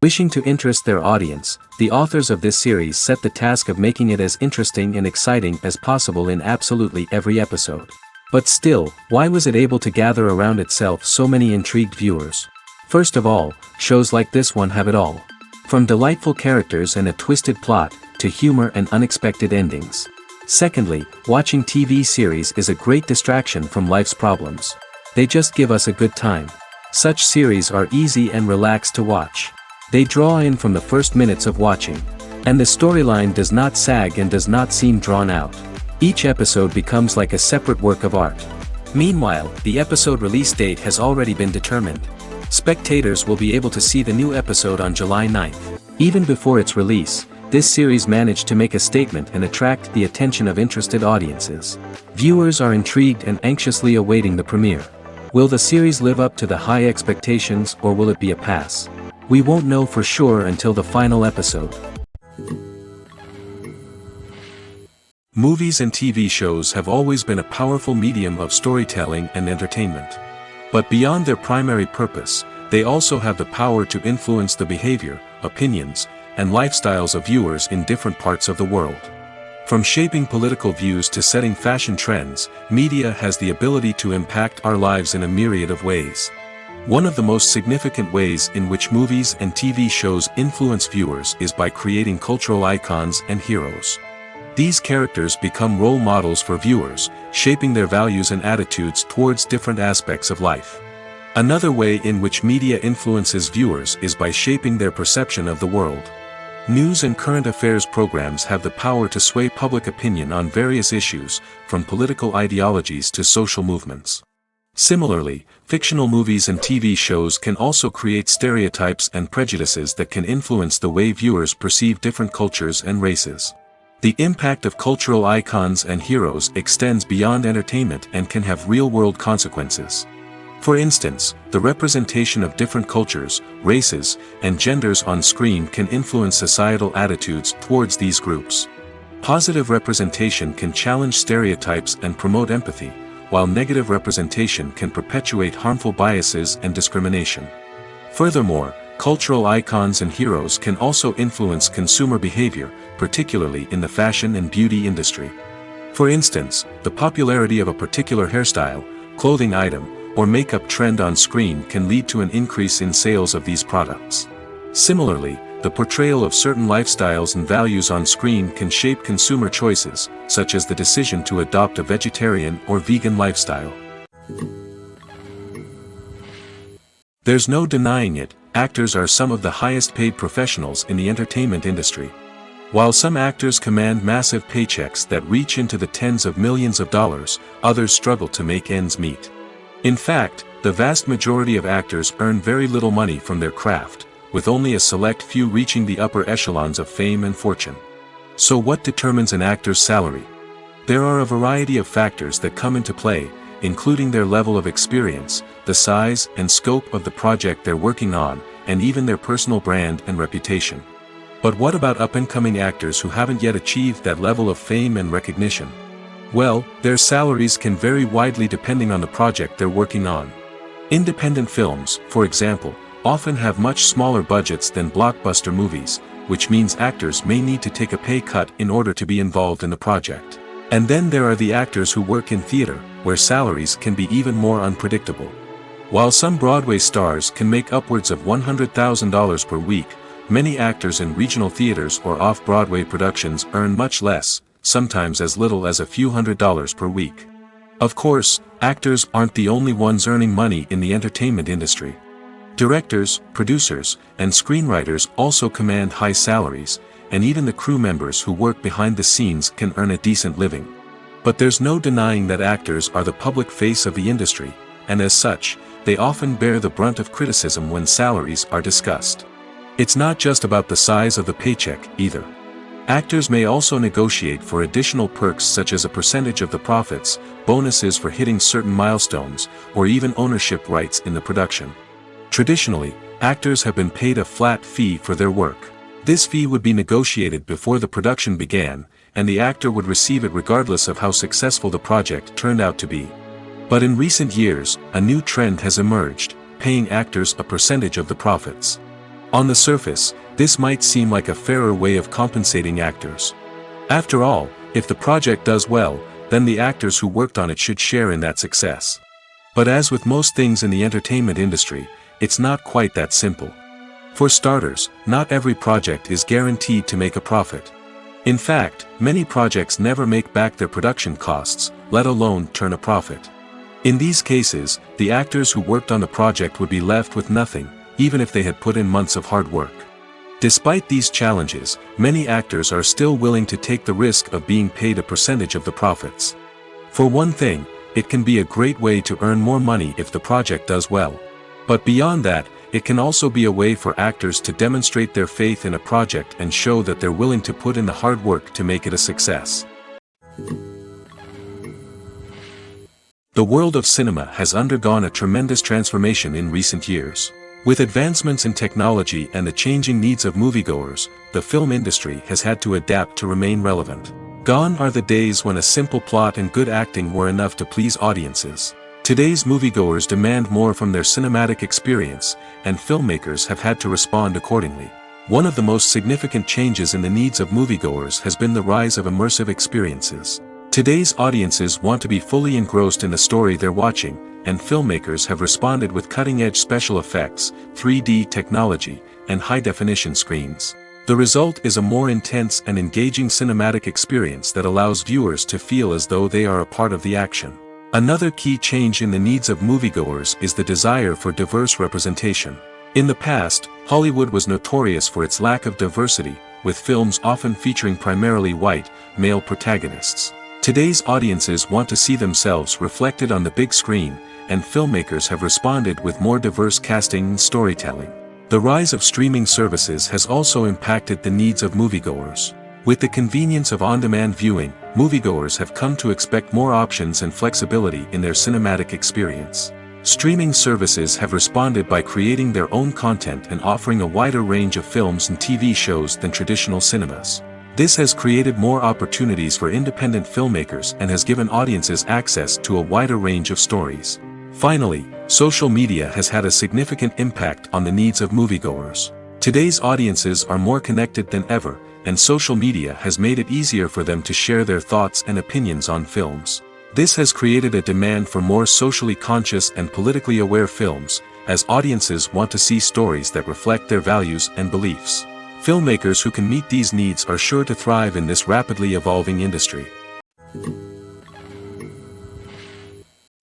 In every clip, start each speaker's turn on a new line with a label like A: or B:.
A: Wishing to interest their audience, the authors of this series set the task of making it as interesting and exciting as possible in absolutely every episode. But still, why was it able to gather around itself so many intrigued viewers? First of all, shows like this one have it all. From delightful characters and a twisted plot, to humor and unexpected endings. Secondly, watching TV series is a great distraction from life's problems. They just give us a good time. Such series are easy and relaxed to watch. They draw in from the first minutes of watching. And the storyline does not sag and does not seem drawn out. Each episode becomes like a separate work of art. Meanwhile, the episode release date has already been determined. Spectators will be able to see the new episode on July 9th. Even before its release, this series managed to make a statement and attract the attention of interested audiences. Viewers are intrigued and anxiously awaiting the premiere. Will the series live up to the high expectations or will it be a pass? We won't know for sure until the final episode. Movies and TV shows have always been a powerful medium of storytelling and entertainment. But beyond their primary purpose, they also have the power to influence the behavior, opinions, and lifestyles of viewers in different parts of the world. From shaping political views to setting fashion trends, media has the ability to impact our lives in a myriad of ways. One of the most significant ways in which movies and TV shows influence viewers is by creating cultural icons and heroes. These characters become role models for viewers, shaping their values and attitudes towards different aspects of life. Another way in which media influences viewers is by shaping their perception of the world. News and current affairs programs have the power to sway public opinion on various issues, from political ideologies to social movements. Similarly, fictional movies and TV shows can also create stereotypes and prejudices that can influence the way viewers perceive different cultures and races. The impact of cultural icons and heroes extends beyond entertainment and can have real-world consequences. For instance, the representation of different cultures, races, and genders on screen can influence societal attitudes towards these groups. Positive representation can challenge stereotypes and promote empathy, while negative representation can perpetuate harmful biases and discrimination. Furthermore, cultural icons and heroes can also influence consumer behavior, particularly in the fashion and beauty industry. For instance, the popularity of a particular hairstyle, clothing item, or makeup trend on screen can lead to an increase in sales of these products. Similarly, the portrayal of certain lifestyles and values on screen can shape consumer choices, such as the decision to adopt a vegetarian or vegan lifestyle. There's no denying it, actors are some of the highest paid professionals in the entertainment industry. While some actors command massive paychecks that reach into the tens of millions of dollars, others struggle to make ends meet. In fact, the vast majority of actors earn very little money from their craft, with only a select few reaching the upper echelons of fame and fortune. So what determines an actor's salary? There are a variety of factors that come into play, including their level of experience, the size and scope of the project they're working on, and even their personal brand and reputation. But what about up-and-coming actors who haven't yet achieved that level of fame and recognition? Well, their salaries can vary widely depending on the project they're working on. Independent films, for example, often have much smaller budgets than blockbuster movies, which means actors may need to take a pay cut in order to be involved in the project. And then there are the actors who work in theater, where salaries can be even more unpredictable. While some Broadway stars can make upwards of $100,000 per week, many actors in regional theaters or off-Broadway productions earn much less, sometimes as little as a few $100s per week. Of course, actors aren't the only ones earning money in the entertainment industry. Directors, producers, and screenwriters also command high salaries, and even the crew members who work behind the scenes can earn a decent living. But there's no denying that actors are the public face of the industry, and as such, they often bear the brunt of criticism when salaries are discussed. It's not just about the size of the paycheck, either. Actors may also negotiate for additional perks such as a percentage of the profits, bonuses for hitting certain milestones, or even ownership rights in the production. Traditionally, actors have been paid a flat fee for their work. This fee would be negotiated before the production began, and the actor would receive it regardless of how successful the project turned out to be. But in recent years, a new trend has emerged, paying actors a percentage of the profits. On the surface, this might seem like a fairer way of compensating actors. After all, if the project does well, then the actors who worked on it should share in that success. But as with most things in the entertainment industry, it's not quite that simple. For starters, not every project is guaranteed to make a profit. In fact, many projects never make back their production costs, let alone turn a profit. In these cases, the actors who worked on the project would be left with nothing, even if they had put in months of hard work. Despite these challenges, many actors are still willing to take the risk of being paid a percentage of the profits. For one thing, it can be a great way to earn more money if the project does well. But beyond that, it can also be a way for actors to demonstrate their faith in a project and show that they're willing to put in the hard work to make it a success. The world of cinema has undergone a tremendous transformation in recent years. With advancements in technology and the changing needs of moviegoers, the film industry has had to adapt to remain relevant. Gone are the days when a simple plot and good acting were enough to please audiences. Today's moviegoers demand more from their cinematic experience, and filmmakers have had to respond accordingly. One of the most significant changes in the needs of moviegoers has been the rise of immersive experiences. Today's audiences want to be fully engrossed in the story they're watching, and filmmakers have responded with cutting-edge special effects, 3D technology, and high-definition screens. The result is a more intense and engaging cinematic experience that allows viewers to feel as though they are a part of the action. Another key change in the needs of moviegoers is the desire for diverse representation. In the past, Hollywood was notorious for its lack of diversity, with films often featuring primarily white, male protagonists. Today's audiences want to see themselves reflected on the big screen, and filmmakers have responded with more diverse casting and storytelling. The rise of streaming services has also impacted the needs of moviegoers. With the convenience of on-demand viewing, moviegoers have come to expect more options and flexibility in their cinematic experience. Streaming services have responded by creating their own content and offering a wider range of films and TV shows than traditional cinemas. This has created more opportunities for independent filmmakers and has given audiences access to a wider range of stories. Finally, social media has had a significant impact on the needs of moviegoers. Today's audiences are more connected than ever, and social media has made it easier for them to share their thoughts and opinions on films. This has created a demand for more socially conscious and politically aware films, as audiences want to see stories that reflect their values and beliefs. Filmmakers who can meet these needs are sure to thrive in this rapidly evolving industry.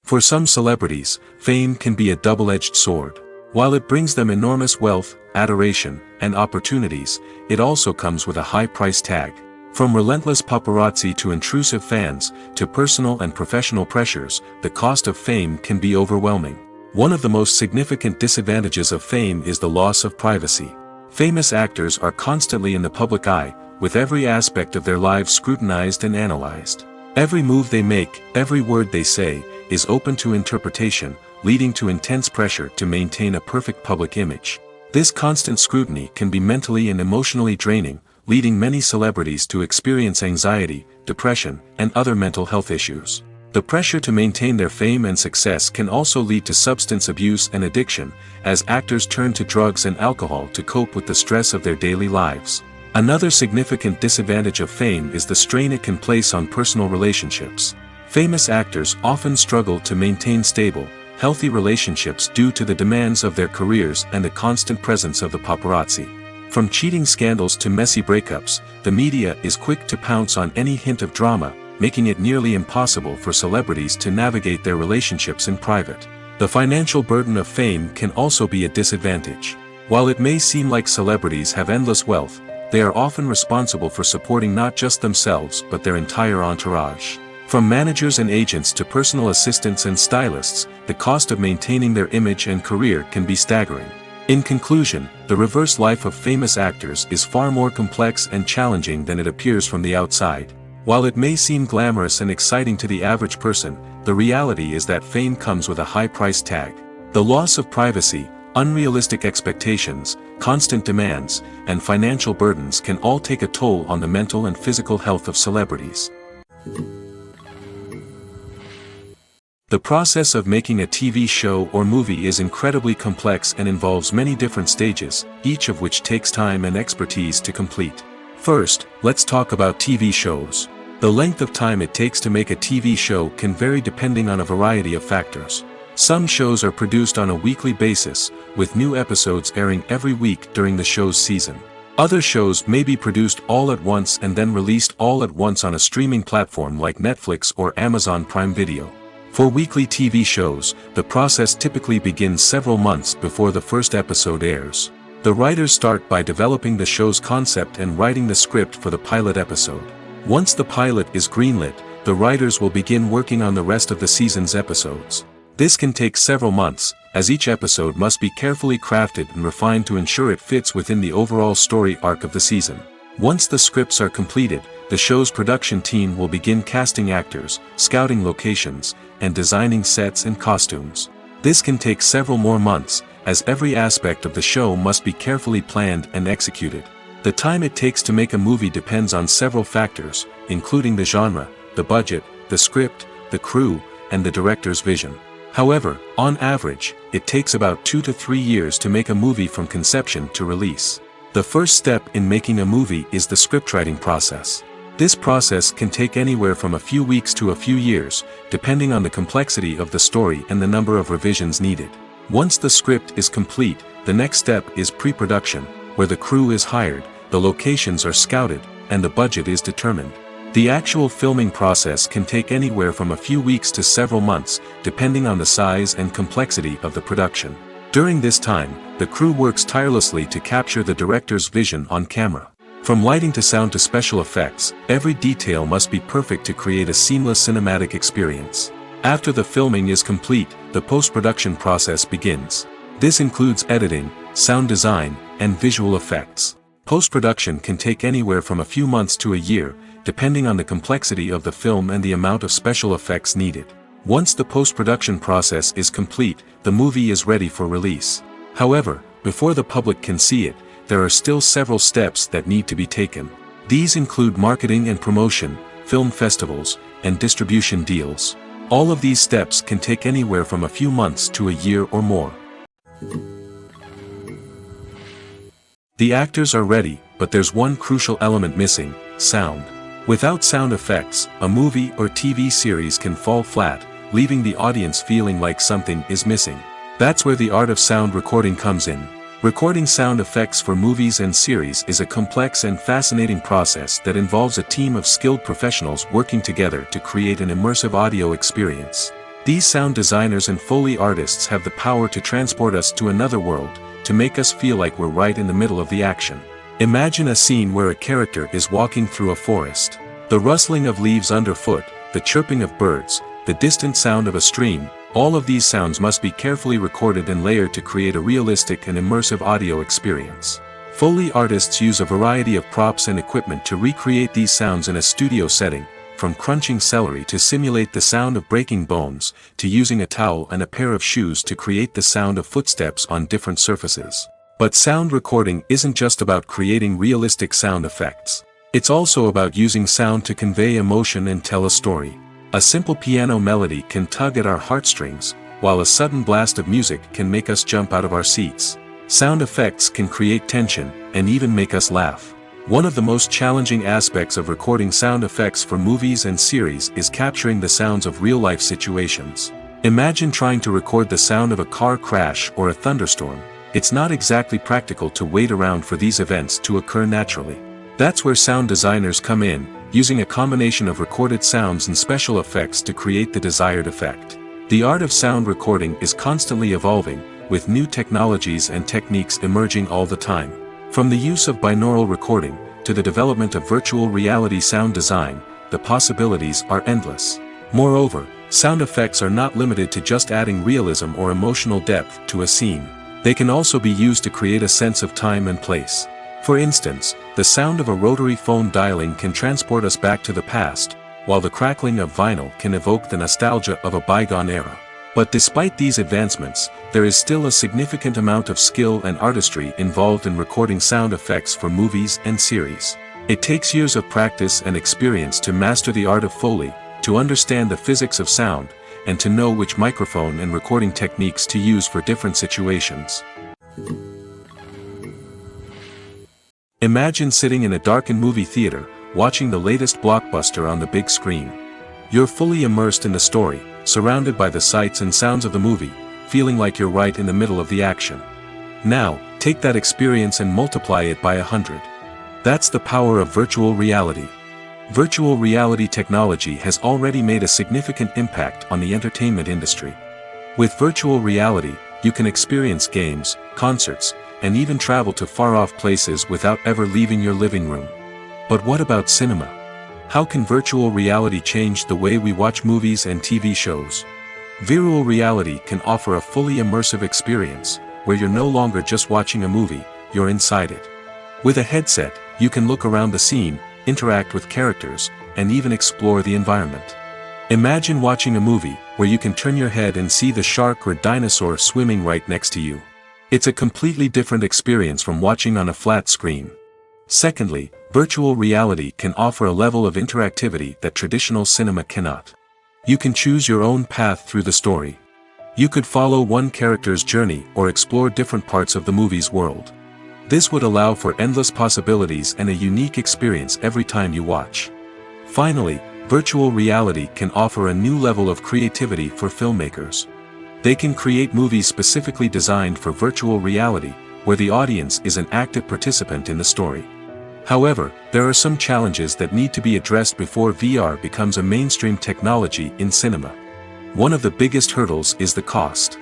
A: For some celebrities, fame can be a double-edged sword. While it brings them enormous wealth, adoration, and opportunities, it also comes with a high price tag. From relentless paparazzi to intrusive fans, to personal and professional pressures, the cost of fame can be overwhelming. One of the most significant disadvantages of fame is the loss of privacy. Famous actors are constantly in the public eye, with every aspect of their lives scrutinized and analyzed. Every move they make, every word they say, is open to interpretation, leading to intense pressure to maintain a perfect public image. This constant scrutiny can be mentally and emotionally draining, leading many celebrities to experience anxiety, depression, and other mental health issues. The pressure to maintain their fame and success can also lead to substance abuse and addiction, as actors turn to drugs and alcohol to cope with the stress of their daily lives. Another significant disadvantage of fame is the strain it can place on personal relationships. Famous actors often struggle to maintain stable, healthy relationships due to the demands of their careers and the constant presence of the paparazzi. From cheating scandals to messy breakups, the media is quick to pounce on any hint of drama, making it nearly impossible for celebrities to navigate their relationships in private. The financial burden of fame can also be a disadvantage. While it may seem like celebrities have endless wealth, they are often responsible for supporting not just themselves but their entire entourage. From managers and agents to personal assistants and stylists, the cost of maintaining their image and career can be staggering. In conclusion, the reverse life of famous actors is far more complex and challenging than it appears from the outside. While it may seem glamorous and exciting to the average person, the reality is that fame comes with a high price tag. The loss of privacy, unrealistic expectations, constant demands, and financial burdens can all take a toll on the mental and physical health of celebrities. The process of making a TV show or movie is incredibly complex and involves many different stages, each of which takes time and expertise to complete. First, let's talk about TV shows. The length of time it takes to make a TV show can vary depending on a variety of factors. Some shows are produced on a weekly basis, with new episodes airing every week during the show's season. Other shows may be produced all at once and then released all at once on a streaming platform like Netflix or Amazon Prime Video. For weekly TV shows, the process typically begins several months before the first episode airs. The writers start by developing the show's concept and writing the script for the pilot episode. Once the pilot is greenlit, the writers will begin working on the rest of the season's episodes. This can take several months, as each episode must be carefully crafted and refined to ensure it fits within the overall story arc of the season. Once the scripts are completed, the show's production team will begin casting actors, scouting locations, and designing sets and costumes. This can take several more months, as every aspect of the show must be carefully planned and executed. The time it takes to make a movie depends on several factors, including the genre, the budget, the script, the crew, and the director's vision. However, on average, it takes about 2 to 3 years to make a movie from conception to release. The first step in making a movie is the scriptwriting process. This process can take anywhere from a few weeks to a few years, depending on the complexity of the story and the number of revisions needed. Once the script is complete, the next step is pre-production, where the crew is hired, the locations are scouted, and the budget is determined. The actual filming process can take anywhere from a few weeks to several months, depending on the size and complexity of the production. During this time, the crew works tirelessly to capture the director's vision on camera. From lighting to sound to special effects, every detail must be perfect to create a seamless cinematic experience. After the filming is complete, the post-production process begins. This includes editing, sound design, and visual effects. Post-production can take anywhere from a few months to a year, depending on the complexity of the film and the amount of special effects needed. Once the post-production process is complete, the movie is ready for release. However, before the public can see it, there are still several steps that need to be taken. These include marketing and promotion, film festivals, and distribution deals. All of these steps can take anywhere from a few months to a year or more. The actors are ready, but there's one crucial element missing: sound. Without sound effects, a movie or TV series can fall flat, leaving the audience feeling like something is missing. That's where the art of sound recording comes in. Recording sound effects for movies and series is a complex and fascinating process that involves a team of skilled professionals working together to create an immersive audio experience. These sound designers and Foley artists have the power to transport us to another world, to make us feel like we're right in the middle of the action. Imagine a scene where a character is walking through a forest. The rustling of leaves underfoot, the chirping of birds, the distant sound of a stream, all of these sounds must be carefully recorded and layered to create a realistic and immersive audio experience. Foley artists use a variety of props and equipment to recreate these sounds in a studio setting, from crunching celery to simulate the sound of breaking bones, to using a towel and a pair of shoes to create the sound of footsteps on different surfaces. But sound recording isn't just about creating realistic sound effects. It's also about using sound to convey emotion and tell a story. A simple piano melody can tug at our heartstrings, while a sudden blast of music can make us jump out of our seats. Sound effects can create tension, and even make us laugh. One of the most challenging aspects of recording sound effects for movies and series is capturing the sounds of real-life situations. Imagine trying to record the sound of a car crash or a thunderstorm. It's not exactly practical to wait around for these events to occur naturally. That's where sound designers come in, using a combination of recorded sounds and special effects to create the desired effect. The art of sound recording is constantly evolving, with new technologies and techniques emerging all the time. From the use of binaural recording, to the development of virtual reality sound design, the possibilities are endless. Moreover, sound effects are not limited to just adding realism or emotional depth to a scene. They can also be used to create a sense of time and place. For instance, the sound of a rotary phone dialing can transport us back to the past, while the crackling of vinyl can evoke the nostalgia of a bygone era. But despite these advancements, there is still a significant amount of skill and artistry involved in recording sound effects for movies and series. It takes years of practice and experience to master the art of Foley, to understand the physics of sound, and to know which microphone and recording techniques to use for different situations. Imagine sitting in a darkened movie theater, watching the latest blockbuster on the big screen. You're fully immersed in the story, surrounded by the sights and sounds of the movie, feeling like you're right in the middle of the action. Now, take that experience and multiply it by 100. That's the power of virtual reality. Virtual reality technology has already made a significant impact on the entertainment industry. With virtual reality, you can experience games, concerts, and even travel to far-off places without ever leaving your living room. But what about cinema? How can virtual reality change the way we watch movies and TV shows? Virtual reality can offer a fully immersive experience, where you're no longer just watching a movie, you're inside it. With a headset, you can look around the scene, interact with characters, and even explore the environment. Imagine watching a movie where you can turn your head and see the shark or dinosaur swimming right next to you. It's a completely different experience from watching on a flat screen. Secondly, virtual reality can offer a level of interactivity that traditional cinema cannot. You can choose your own path through the story. You could follow one character's journey or explore different parts of the movie's world. This would allow for endless possibilities and a unique experience every time you watch. Finally, virtual reality can offer a new level of creativity for filmmakers. They can create movies specifically designed for virtual reality, where the audience is an active participant in the story. However, there are some challenges that need to be addressed before VR becomes a mainstream technology in cinema. One of the biggest hurdles is the cost.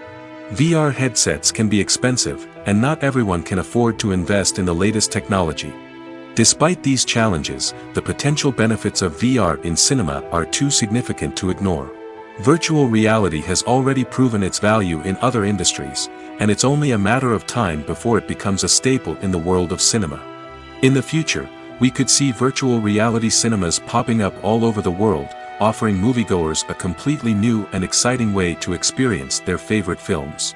A: VR headsets can be expensive, and not everyone can afford to invest in the latest technology. Despite these challenges, the potential benefits of VR in cinema are too significant to ignore. Virtual reality has already proven its value in other industries, and it's only a matter of time before it becomes a staple in the world of cinema. In the future, we could see virtual reality cinemas popping up all over the world, offering moviegoers a completely new and exciting way to experience their favorite films.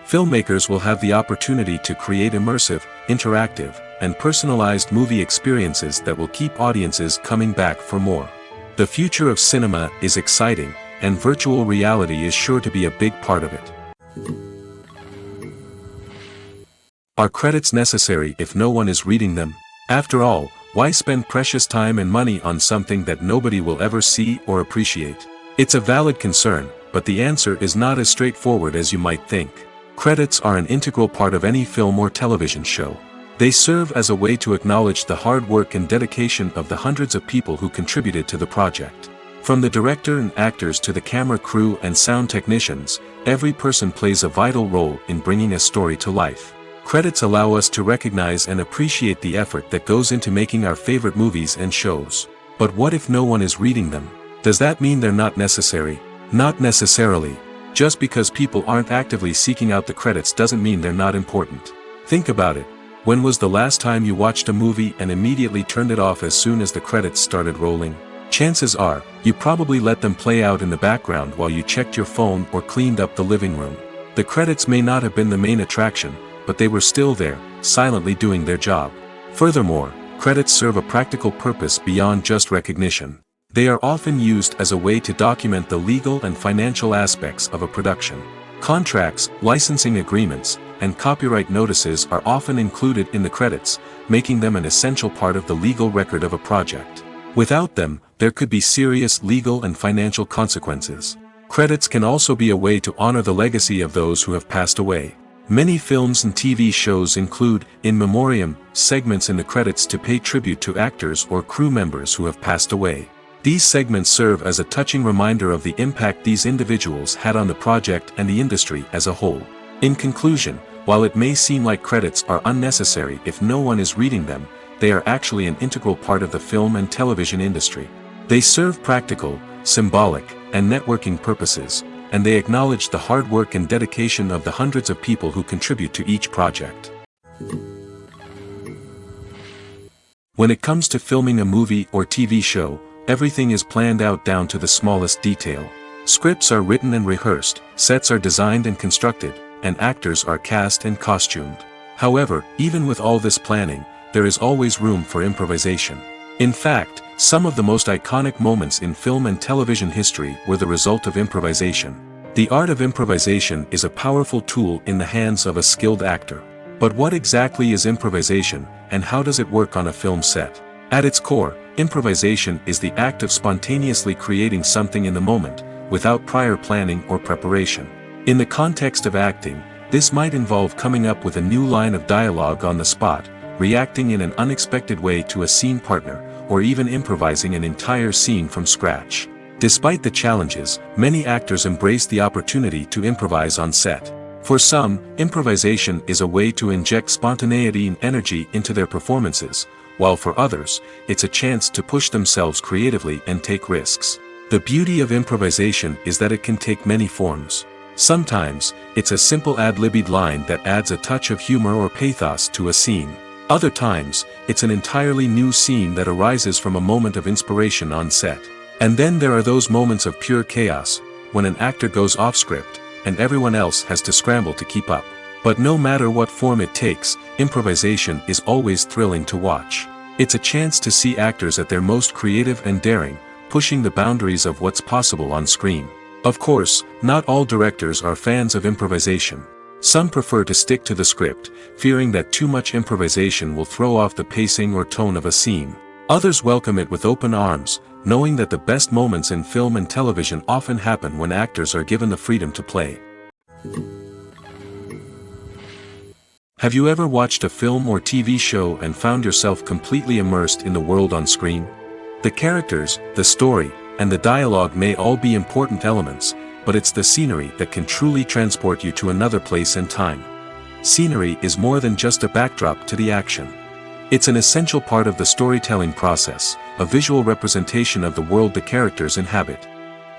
A: Filmmakers will have the opportunity to create immersive, interactive, and personalized movie experiences that will keep audiences coming back for more. The future of cinema is exciting, and virtual reality is sure to be a big part of it. Are credits necessary if no one is reading them? After all, why spend precious time and money on something that nobody will ever see or appreciate? It's a valid concern, but the answer is not as straightforward as you might think. Credits are an integral part of any film or television show. They serve as a way to acknowledge the hard work and dedication of the hundreds of people who contributed to the project. From the director and actors to the camera crew and sound technicians, every person plays a vital role in bringing a story to life. Credits allow us to recognize and appreciate the effort that goes into making our favorite movies and shows. But what if no one is reading them? Does that mean they're not necessary? Not necessarily. Just because people aren't actively seeking out the credits doesn't mean they're not important. Think about it. When was the last time you watched a movie and immediately turned it off as soon as the credits started rolling? Chances are, you probably let them play out in the background while you checked your phone or cleaned up the living room. The credits may not have been the main attraction, but they were still there, silently doing their job. Furthermore, credits serve a practical purpose beyond just recognition. They are often used as a way to document the legal and financial aspects of a production. Contracts, licensing agreements, and copyright notices are often included in the credits, making them an essential part of the legal record of a project. Without them, there could be serious legal and financial consequences. Credits can also be a way to honor the legacy of those who have passed away. Many films and TV shows include, in memoriam, segments in the credits to pay tribute to actors or crew members who have passed away. These segments serve as a touching reminder of the impact these individuals had on the project and the industry as a whole. In conclusion, while it may seem like credits are unnecessary if no one is reading them, they are actually an integral part of the film and television industry. They serve practical, symbolic, and networking purposes, and they acknowledge the hard work and dedication of the hundreds of people who contribute to each project. When it comes to filming a movie or TV show, everything is planned out down to the smallest detail. Scripts are written and rehearsed, sets are designed and constructed, and actors are cast and costumed. However, even with all this planning, there is always room for improvisation. In fact, some of the most iconic moments in film and television history were the result of improvisation. The art of improvisation is a powerful tool in the hands of a skilled actor. But what exactly is improvisation, and how does it work on a film set? At its core, improvisation is the act of spontaneously creating something in the moment, without prior planning or preparation. In the context of acting, this might involve coming up with a new line of dialogue on the spot, reacting in an unexpected way to a scene partner, or even improvising an entire scene from scratch. Despite the challenges, many actors embrace the opportunity to improvise on set. For some, improvisation is a way to inject spontaneity and energy into their performances, while for others, it's a chance to push themselves creatively and take risks. The beauty of improvisation is that it can take many forms. Sometimes, it's a simple ad-libbed line that adds a touch of humor or pathos to a scene. Other times, it's an entirely new scene that arises from a moment of inspiration on set. And then there are those moments of pure chaos, when an actor goes off script, and everyone else has to scramble to keep up. But no matter what form it takes, improvisation is always thrilling to watch. It's a chance to see actors at their most creative and daring, pushing the boundaries of what's possible on screen. Of course, not all directors are fans of improvisation. Some prefer to stick to the script, fearing that too much improvisation will throw off the pacing or tone of a scene. Others welcome it with open arms, knowing that the best moments in film and television often happen when actors are given the freedom to play. Have you ever watched a film or TV show and found yourself completely immersed in the world on screen? The characters, the story, and the dialogue may all be important elements, but it's the scenery that can truly transport you to another place and time. Scenery is more than just a backdrop to the action. It's an essential part of the storytelling process, a visual representation of the world the characters inhabit.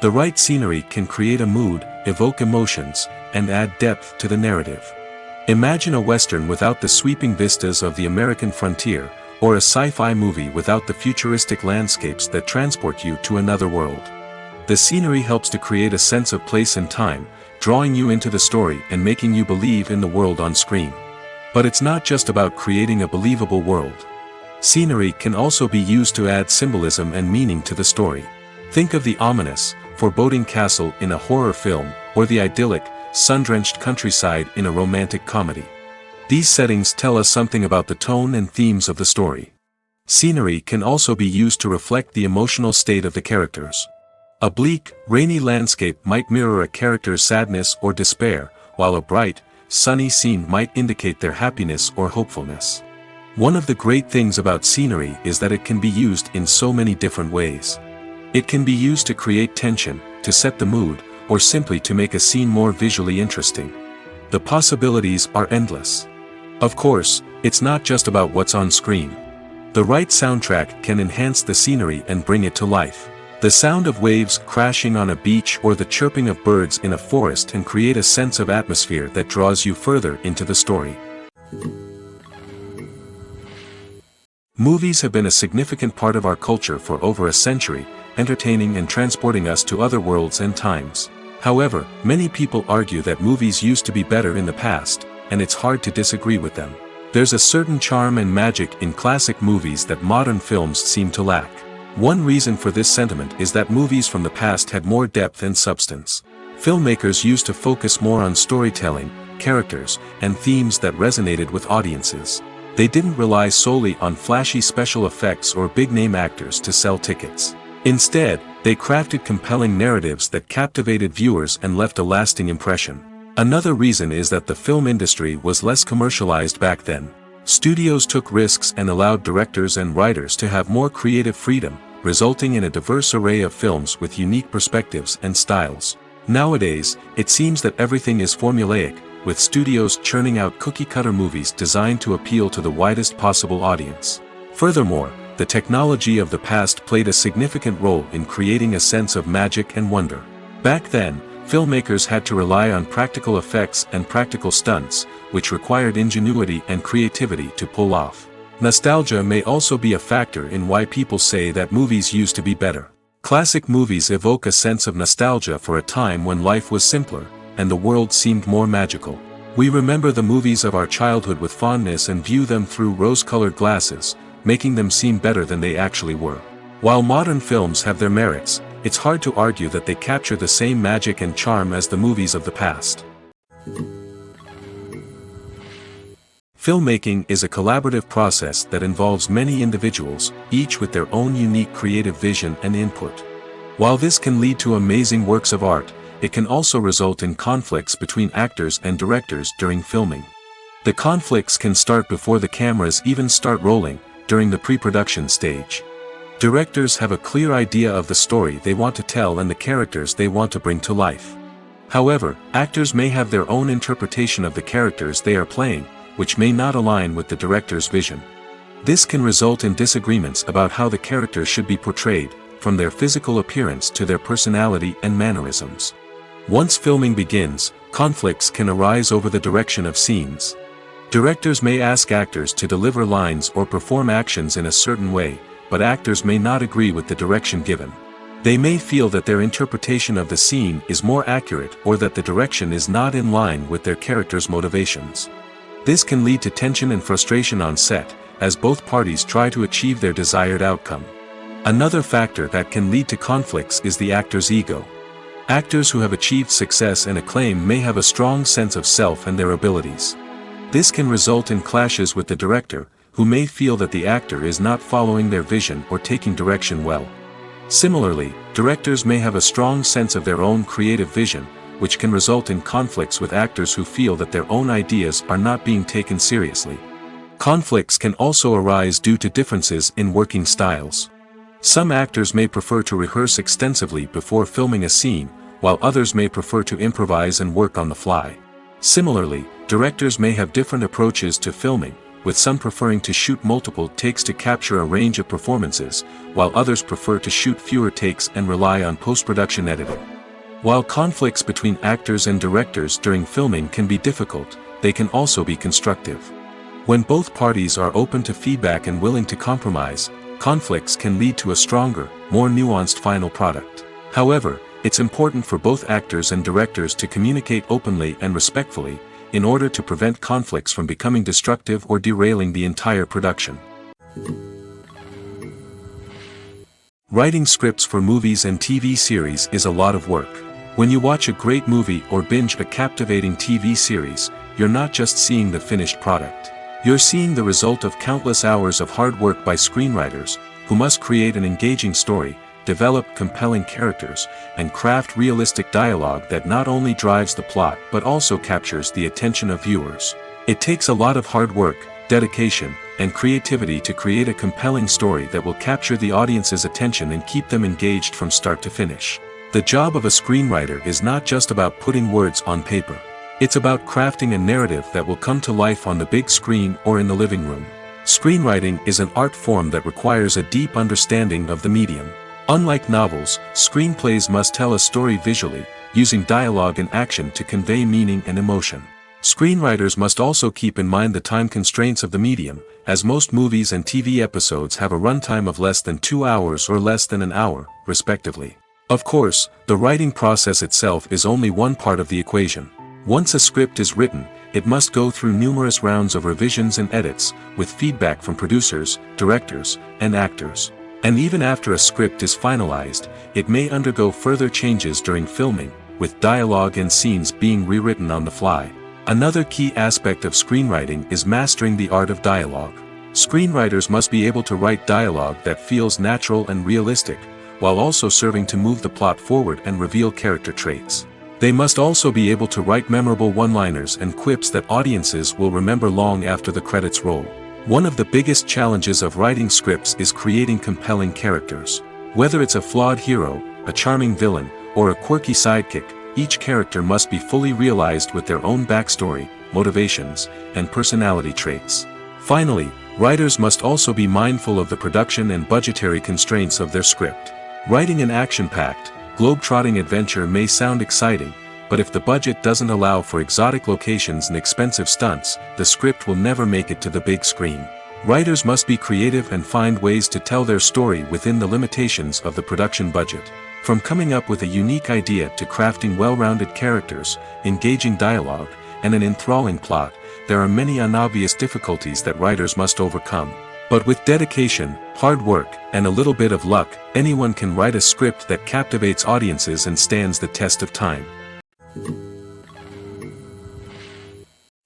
A: The right scenery can create a mood, evoke emotions, and add depth to the narrative. Imagine a Western without the sweeping vistas of the American frontier, or a sci-fi movie without the futuristic landscapes that transport you to another world. The scenery helps to create a sense of place and time, drawing you into the story and making you believe in the world on screen. But it's not just about creating a believable world. Scenery can also be used to add symbolism and meaning to the story. Think of the ominous, foreboding castle in a horror film, or the idyllic, sun-drenched countryside in a romantic comedy. These settings tell us something about the tone and themes of the story. Scenery can also be used to reflect the emotional state of the characters. A bleak, rainy landscape might mirror a character's sadness or despair, while a bright, sunny scene might indicate their happiness or hopefulness. One of the great things about scenery is that it can be used in so many different ways. It can be used to create tension, to set the mood, or simply to make a scene more visually interesting. The possibilities are endless. Of course, it's not just about what's on screen. The right soundtrack can enhance the scenery and bring it to life. The sound of waves crashing on a beach or the chirping of birds in a forest can create a sense of atmosphere that draws you further into the story. Movies have been a significant part of our culture for over a century, entertaining and transporting us to other worlds and times. However, many people argue that movies used to be better in the past, and it's hard to disagree with them. There's a certain charm and magic in classic movies that modern films seem to lack. One reason for this sentiment is that movies from the past had more depth and substance. Filmmakers used to focus more on storytelling, characters, and themes that resonated with audiences. They didn't rely solely on flashy special effects or big-name actors to sell tickets. Instead, they crafted compelling narratives that captivated viewers and left a lasting impression. Another reason is that the film industry was less commercialized back then. Studios took risks and allowed directors and writers to have more creative freedom, resulting in a diverse array of films with unique perspectives and styles. Nowadays, it seems that everything is formulaic, with studios churning out cookie-cutter movies designed to appeal to the widest possible audience. Furthermore, the technology of the past played a significant role in creating a sense of magic and wonder. Back then, filmmakers had to rely on practical effects and practical stunts, which required ingenuity and creativity to pull off. Nostalgia may also be a factor in why people say that movies used to be better. Classic movies evoke a sense of nostalgia for a time when life was simpler, and the world seemed more magical. We remember the movies of our childhood with fondness and view them through rose-colored glasses, making them seem better than they actually were. While modern films have their merits, it's hard to argue that they capture the same magic and charm as the movies of the past. Filmmaking is a collaborative process that involves many individuals, each with their own unique creative vision and input. While this can lead to amazing works of art, it can also result in conflicts between actors and directors during filming. The conflicts can start before the cameras even start rolling, during the pre-production stage. Directors have a clear idea of the story they want to tell and the characters they want to bring to life. However, actors may have their own interpretation of the characters they are playing, which may not align with the director's vision. This can result in disagreements about how the characters should be portrayed, from their physical appearance to their personality and mannerisms. Once filming begins, conflicts can arise over the direction of scenes. Directors may ask actors to deliver lines or perform actions in a certain way, but actors may not agree with the direction given. They may feel that their interpretation of the scene is more accurate or that the direction is not in line with their character's motivations. This can lead to tension and frustration on set, as both parties try to achieve their desired outcome. Another factor that can lead to conflicts is the actor's ego. Actors who have achieved success and acclaim may have a strong sense of self and their abilities. This can result in clashes with the director, who may feel that the actor is not following their vision or taking direction well. Similarly, directors may have a strong sense of their own creative vision, which can result in conflicts with actors who feel that their own ideas are not being taken seriously. Conflicts can also arise due to differences in working styles. Some actors may prefer to rehearse extensively before filming a scene, while others may prefer to improvise and work on the fly. Similarly, directors may have different approaches to filming, with some preferring to shoot multiple takes to capture a range of performances, while others prefer to shoot fewer takes and rely on post-production editing. While conflicts between actors and directors during filming can be difficult, they can also be constructive. When both parties are open to feedback and willing to compromise, conflicts can lead to a stronger, more nuanced final product. However, it's important for both actors and directors to communicate openly and respectfully, in order to prevent conflicts from becoming destructive or derailing the entire production. Writing scripts for movies and TV series is a lot of work. When you watch a great movie or binge a captivating TV series, you're not just seeing the finished product. You're seeing the result of countless hours of hard work by screenwriters, who must create an engaging story, develop compelling characters, and craft realistic dialogue that not only drives the plot but also captures the attention of viewers. It takes a lot of hard work, dedication, and creativity to create a compelling story that will capture the audience's attention and keep them engaged from start to finish. The job of a screenwriter is not just about putting words on paper. It's about crafting a narrative that will come to life on the big screen or in the living room. Screenwriting is an art form that requires a deep understanding of the medium. Unlike novels, screenplays must tell a story visually, using dialogue and action to convey meaning and emotion. Screenwriters must also keep in mind the time constraints of the medium, as most movies and TV episodes have a runtime of less than 2 hours or less than an hour, respectively. Of course, the writing process itself is only one part of the equation. Once a script is written, it must go through numerous rounds of revisions and edits, with feedback from producers, directors, and actors. And even after a script is finalized, it may undergo further changes during filming, with dialogue and scenes being rewritten on the fly. Another key aspect of screenwriting is mastering the art of dialogue. Screenwriters must be able to write dialogue that feels natural and realistic, while also serving to move the plot forward and reveal character traits. They must also be able to write memorable one-liners and quips that audiences will remember long after the credits roll. One of the biggest challenges of writing scripts is creating compelling characters. Whether it's a flawed hero, a charming villain, or a quirky sidekick, each character must be fully realized with their own backstory, motivations, and personality traits. Finally, writers must also be mindful of the production and budgetary constraints of their script. Writing an action-packed, globe-trotting adventure may sound exciting, but if the budget doesn't allow for exotic locations and expensive stunts, the script will never make it to the big screen. Writers must be creative and find ways to tell their story within the limitations of the production budget. From coming up with a unique idea to crafting well-rounded characters, engaging dialogue, and an enthralling plot, there are many unobvious difficulties that writers must overcome. But with dedication, hard work, and a little bit of luck, anyone can write a script that captivates audiences and stands the test of time.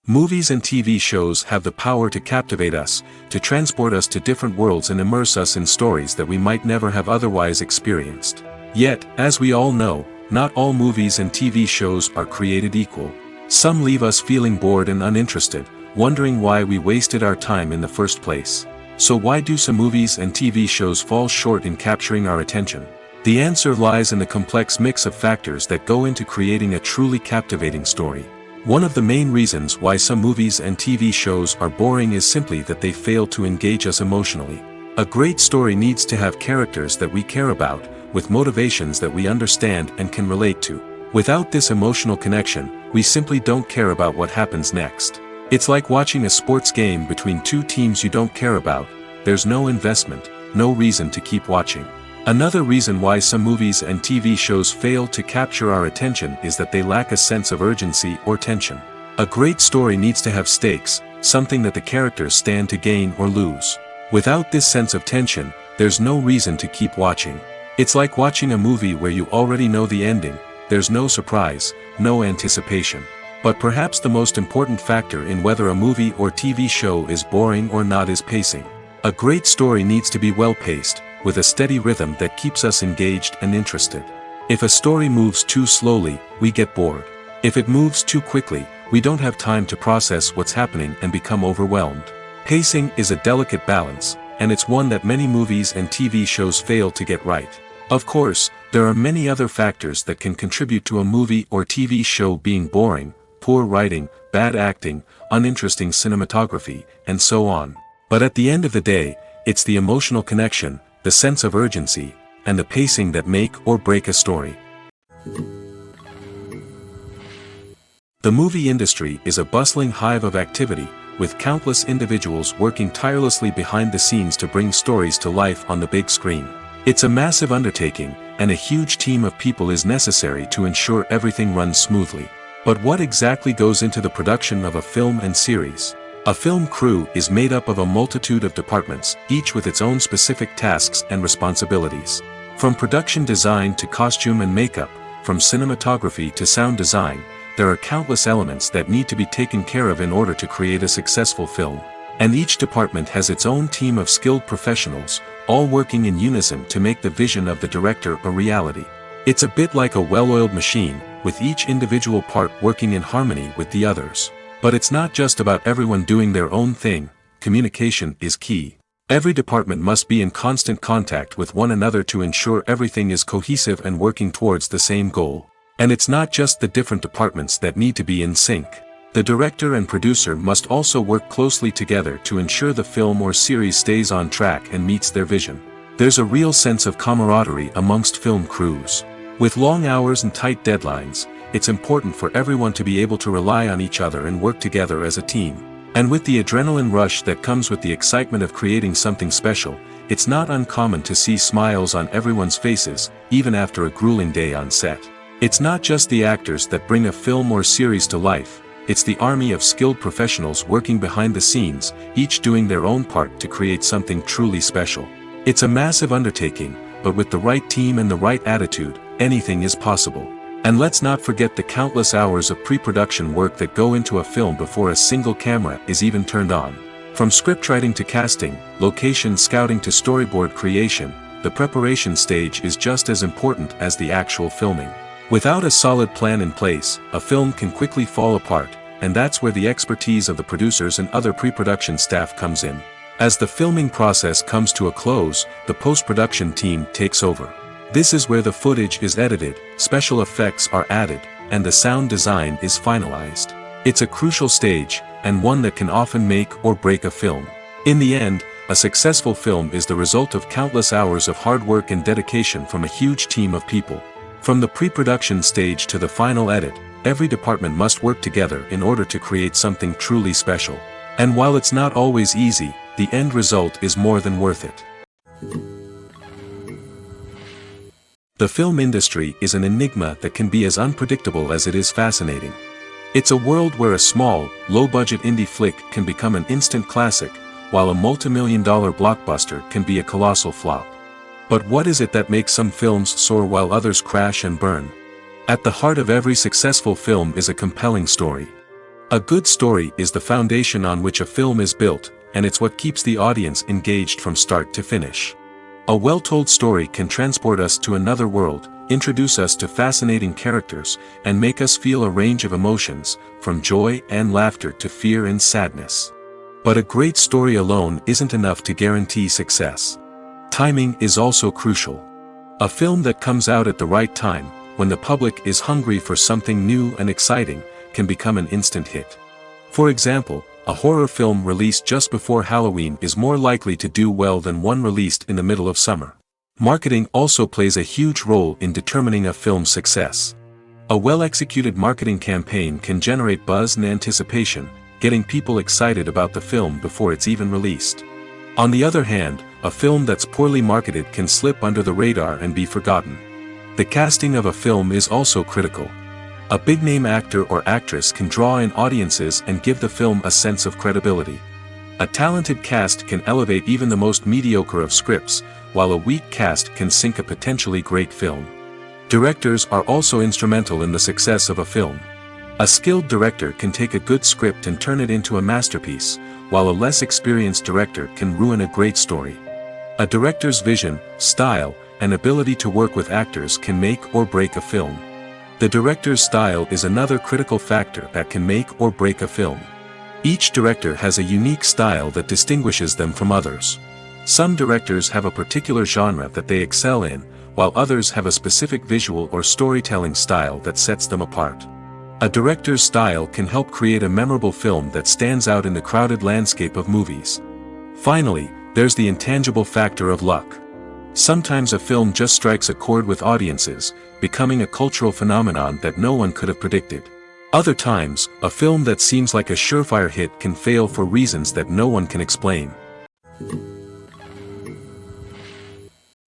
A: Movies and TV shows have the power to captivate us, to transport us to different worlds and immerse us in stories that we might never have otherwise experienced. Yet, as we all know, not all movies and TV shows are created equal. Some leave us feeling bored and uninterested, wondering why we wasted our time in the first place. So why do some movies and TV shows fall short in capturing our attention? The answer lies in the complex mix of factors that go into creating a truly captivating story. One of the main reasons why some movies and TV shows are boring is simply that they fail to engage us emotionally. A great story needs to have characters that we care about, with motivations that we understand and can relate to. Without this emotional connection, we simply don't care about what happens next. It's like watching a sports game between two teams you don't care about. There's no investment, no reason to keep watching. Another reason why some movies and TV shows fail to capture our attention is that they lack a sense of urgency or tension. A great story needs to have stakes, something that the characters stand to gain or lose. Without this sense of tension, there's no reason to keep watching. It's like watching a movie where you already know the ending. There's no surprise, no anticipation. But perhaps the most important factor in whether a movie or TV show is boring or not is pacing. A great story needs to be well-paced, with a steady rhythm that keeps us engaged and interested. If a story moves too slowly, we get bored. If it moves too quickly, we don't have time to process what's happening and become overwhelmed. Pacing is a delicate balance, and it's one that many movies and TV shows fail to get right. Of course, there are many other factors that can contribute to a movie or TV show being boring: poor writing, bad acting, uninteresting cinematography, and so on. But at the end of the day, it's the emotional connection, the sense of urgency, and the pacing that make or break a story. The movie industry is a bustling hive of activity, with countless individuals working tirelessly behind the scenes to bring stories to life on the big screen. It's a massive undertaking, and a huge team of people is necessary to ensure everything runs smoothly. But what exactly goes into the production of a film and series? A film crew is made up of a multitude of departments, each with its own specific tasks and responsibilities. From production design to costume and makeup, from cinematography to sound design, there are countless elements that need to be taken care of in order to create a successful film. And each department has its own team of skilled professionals, all working in unison to make the vision of the director a reality. It's a bit like a well-oiled machine, with each individual part working in harmony with the others. But it's not just about everyone doing their own thing. Communication is key. Every department must be in constant contact with one another to ensure everything is cohesive and working towards the same goal. And it's not just the different departments that need to be in sync. The director and producer must also work closely together to ensure the film or series stays on track and meets their vision. There's a real sense of camaraderie amongst film crews. With long hours and tight deadlines, it's important for everyone to be able to rely on each other and work together as a team. And with the adrenaline rush that comes with the excitement of creating something special, it's not uncommon to see smiles on everyone's faces, even after a grueling day on set. It's not just the actors that bring a film or series to life, it's the army of skilled professionals working behind the scenes, each doing their own part to create something truly special. It's a massive undertaking, but with the right team and the right attitude, anything is possible. And let's not forget the countless hours of pre-production work that go into a film before a single camera is even turned on. From scriptwriting to casting, location scouting to storyboard creation, the preparation stage is just as important as the actual filming. Without a solid plan in place, a film can quickly fall apart, and that's where the expertise of the producers and other pre-production staff comes in. As the filming process comes to a close, the post-production team takes over. This is where the footage is edited, special effects are added, and the sound design is finalized. It's a crucial stage, and one that can often make or break a film. In the end, a successful film is the result of countless hours of hard work and dedication from a huge team of people. From the pre-production stage to the final edit, every department must work together in order to create something truly special. And while it's not always easy, the end result is more than worth it. The film industry is an enigma that can be as unpredictable as it is fascinating. It's a world where a small, low-budget indie flick can become an instant classic, while a multi-million-dollar blockbuster can be a colossal flop. But what is it that makes some films soar while others crash and burn? At the heart of every successful film is a compelling story. A good story is the foundation on which a film is built, and it's what keeps the audience engaged from start to finish. A well-told story can transport us to another world, introduce us to fascinating characters, and make us feel a range of emotions, from joy and laughter to fear and sadness. But a great story alone isn't enough to guarantee success. Timing is also crucial. A film that comes out at the right time, when the public is hungry for something new and exciting, can become an instant hit. For example, a horror film released just before Halloween is more likely to do well than one released in the middle of summer. Marketing also plays a huge role in determining a film's success. A well-executed marketing campaign can generate buzz and anticipation, getting people excited about the film before it's even released. On the other hand, a film that's poorly marketed can slip under the radar and be forgotten. The casting of a film is also critical. A big-name actor or actress can draw in audiences and give the film a sense of credibility. A talented cast can elevate even the most mediocre of scripts, while a weak cast can sink a potentially great film. Directors are also instrumental in the success of a film. A skilled director can take a good script and turn it into a masterpiece, while a less experienced director can ruin a great story. A director's vision, style, and ability to work with actors can make or break a film. The director's style is another critical factor that can make or break a film. Each director has a unique style that distinguishes them from others. Some directors have a particular genre that they excel in, while others have a specific visual or storytelling style that sets them apart. A director's style can help create a memorable film that stands out in the crowded landscape of movies. Finally, there's the intangible factor of luck. Sometimes a film just strikes a chord with audiences, becoming a cultural phenomenon that no one could have predicted. Other times, a film that seems like a surefire hit can fail for reasons that no one can explain.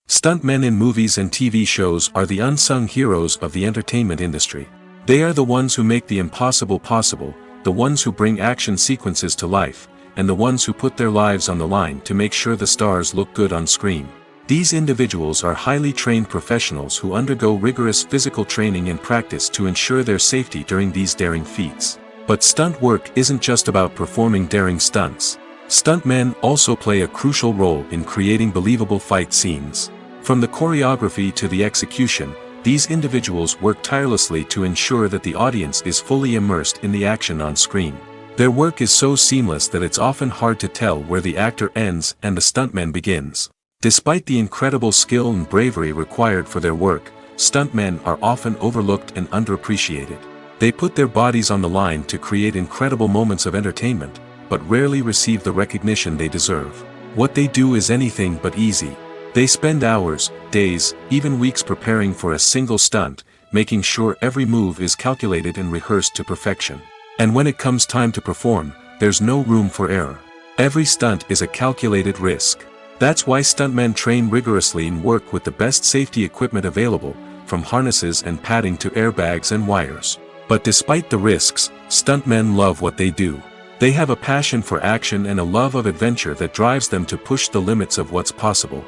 A: Stuntmen in movies and TV shows are the unsung heroes of the entertainment industry. They are the ones who make the impossible possible, the ones who bring action sequences to life, and the ones who put their lives on the line to make sure the stars look good on screen. These individuals are highly trained professionals who undergo rigorous physical training and practice to ensure their safety during these daring feats. But stunt work isn't just about performing daring stunts. Stuntmen also play a crucial role in creating believable fight scenes. From the choreography to the execution, these individuals work tirelessly to ensure that the audience is fully immersed in the action on screen. Their work is so seamless that it's often hard to tell where the actor ends and the stuntman begins. Despite the incredible skill and bravery required for their work, stuntmen are often overlooked and underappreciated. They put their bodies on the line to create incredible moments of entertainment, but rarely receive the recognition they deserve. What they do is anything but easy. They spend hours, days, even weeks preparing for a single stunt, making sure every move is calculated and rehearsed to perfection. And when it comes time to perform, there's no room for error. Every stunt is a calculated risk. That's why stuntmen train rigorously and work with the best safety equipment available, from harnesses and padding to airbags and wires. But despite the risks, stuntmen love what they do. They have a passion for action and a love of adventure that drives them to push the limits of what's possible.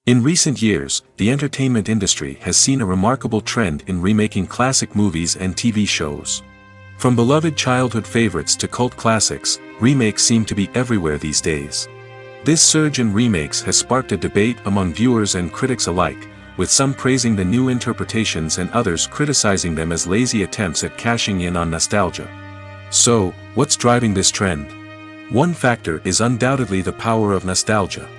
A: In recent years, the entertainment industry has seen a remarkable trend in remaking classic movies and TV shows. From beloved childhood favorites to cult classics, remakes seem to be everywhere these days. This surge in remakes has sparked a debate among viewers and critics alike, with some praising the new interpretations and others criticizing them as lazy attempts at cashing in on nostalgia. So, what's driving this trend? One factor is undoubtedly the power of nostalgia.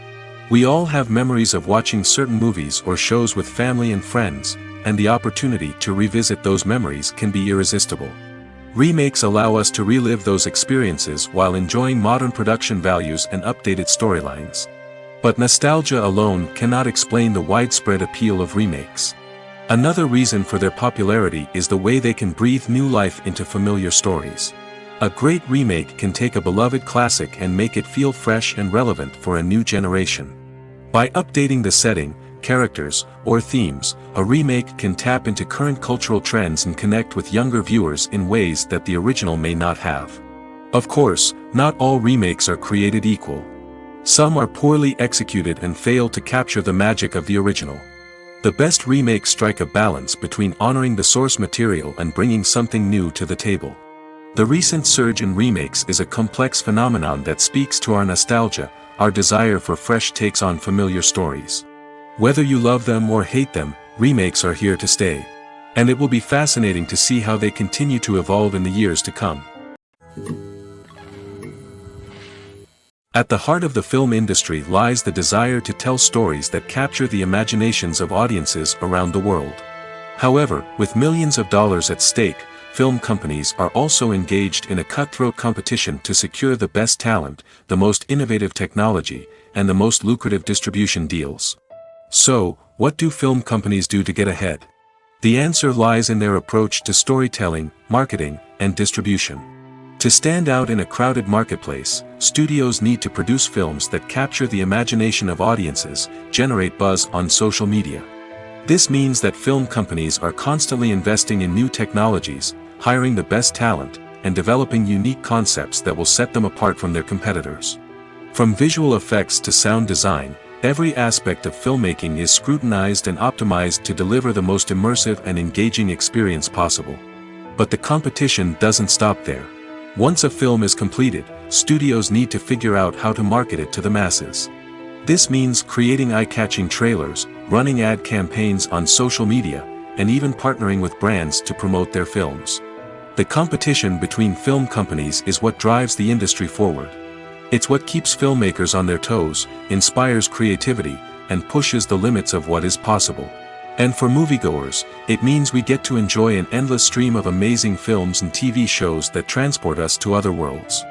A: We all have memories of watching certain movies or shows with family and friends, and the opportunity to revisit those memories can be irresistible. Remakes allow us to relive those experiences while enjoying modern production values and updated storylines. But nostalgia alone cannot explain the widespread appeal of remakes. Another reason for their popularity is the way they can breathe new life into familiar stories. A great remake can take a beloved classic and make it feel fresh and relevant for a new generation. By updating the setting, characters, or themes, a remake can tap into current cultural trends and connect with younger viewers in ways that the original may not have. Of course, not all remakes are created equal. Some are poorly executed and fail to capture the magic of the original. The best remakes strike a balance between honoring the source material and bringing something new to the table. The recent surge in remakes is a complex phenomenon that speaks to our nostalgia, our desire for fresh takes on familiar stories. Whether you love them or hate them, remakes are here to stay. And it will be fascinating to see how they continue to evolve in the years to come. At the heart of the film industry lies the desire to tell stories that capture the imaginations of audiences around the world. However, with millions of dollars at stake, film companies are also engaged in a cutthroat competition to secure the best talent, the most innovative technology, and the most lucrative distribution deals. So, what do film companies do to get ahead? The answer lies in their approach to storytelling, marketing, and distribution. To stand out in a crowded marketplace, studios need to produce films that capture the imagination of audiences, generate buzz on social media. This means that film companies are constantly investing in new technologies, hiring the best talent, and developing unique concepts that will set them apart from their competitors. From visual effects to sound design, every aspect of filmmaking is scrutinized and optimized to deliver the most immersive and engaging experience possible. But the competition doesn't stop there. Once a film is completed, studios need to figure out how to market it to the masses. This means creating eye-catching trailers, running ad campaigns on social media, and even partnering with brands to promote their films. The competition between film companies is what drives the industry forward. It's what keeps filmmakers on their toes, inspires creativity, and pushes the limits of what is possible. And for moviegoers, it means we get to enjoy an endless stream of amazing films and TV shows that transport us to other worlds.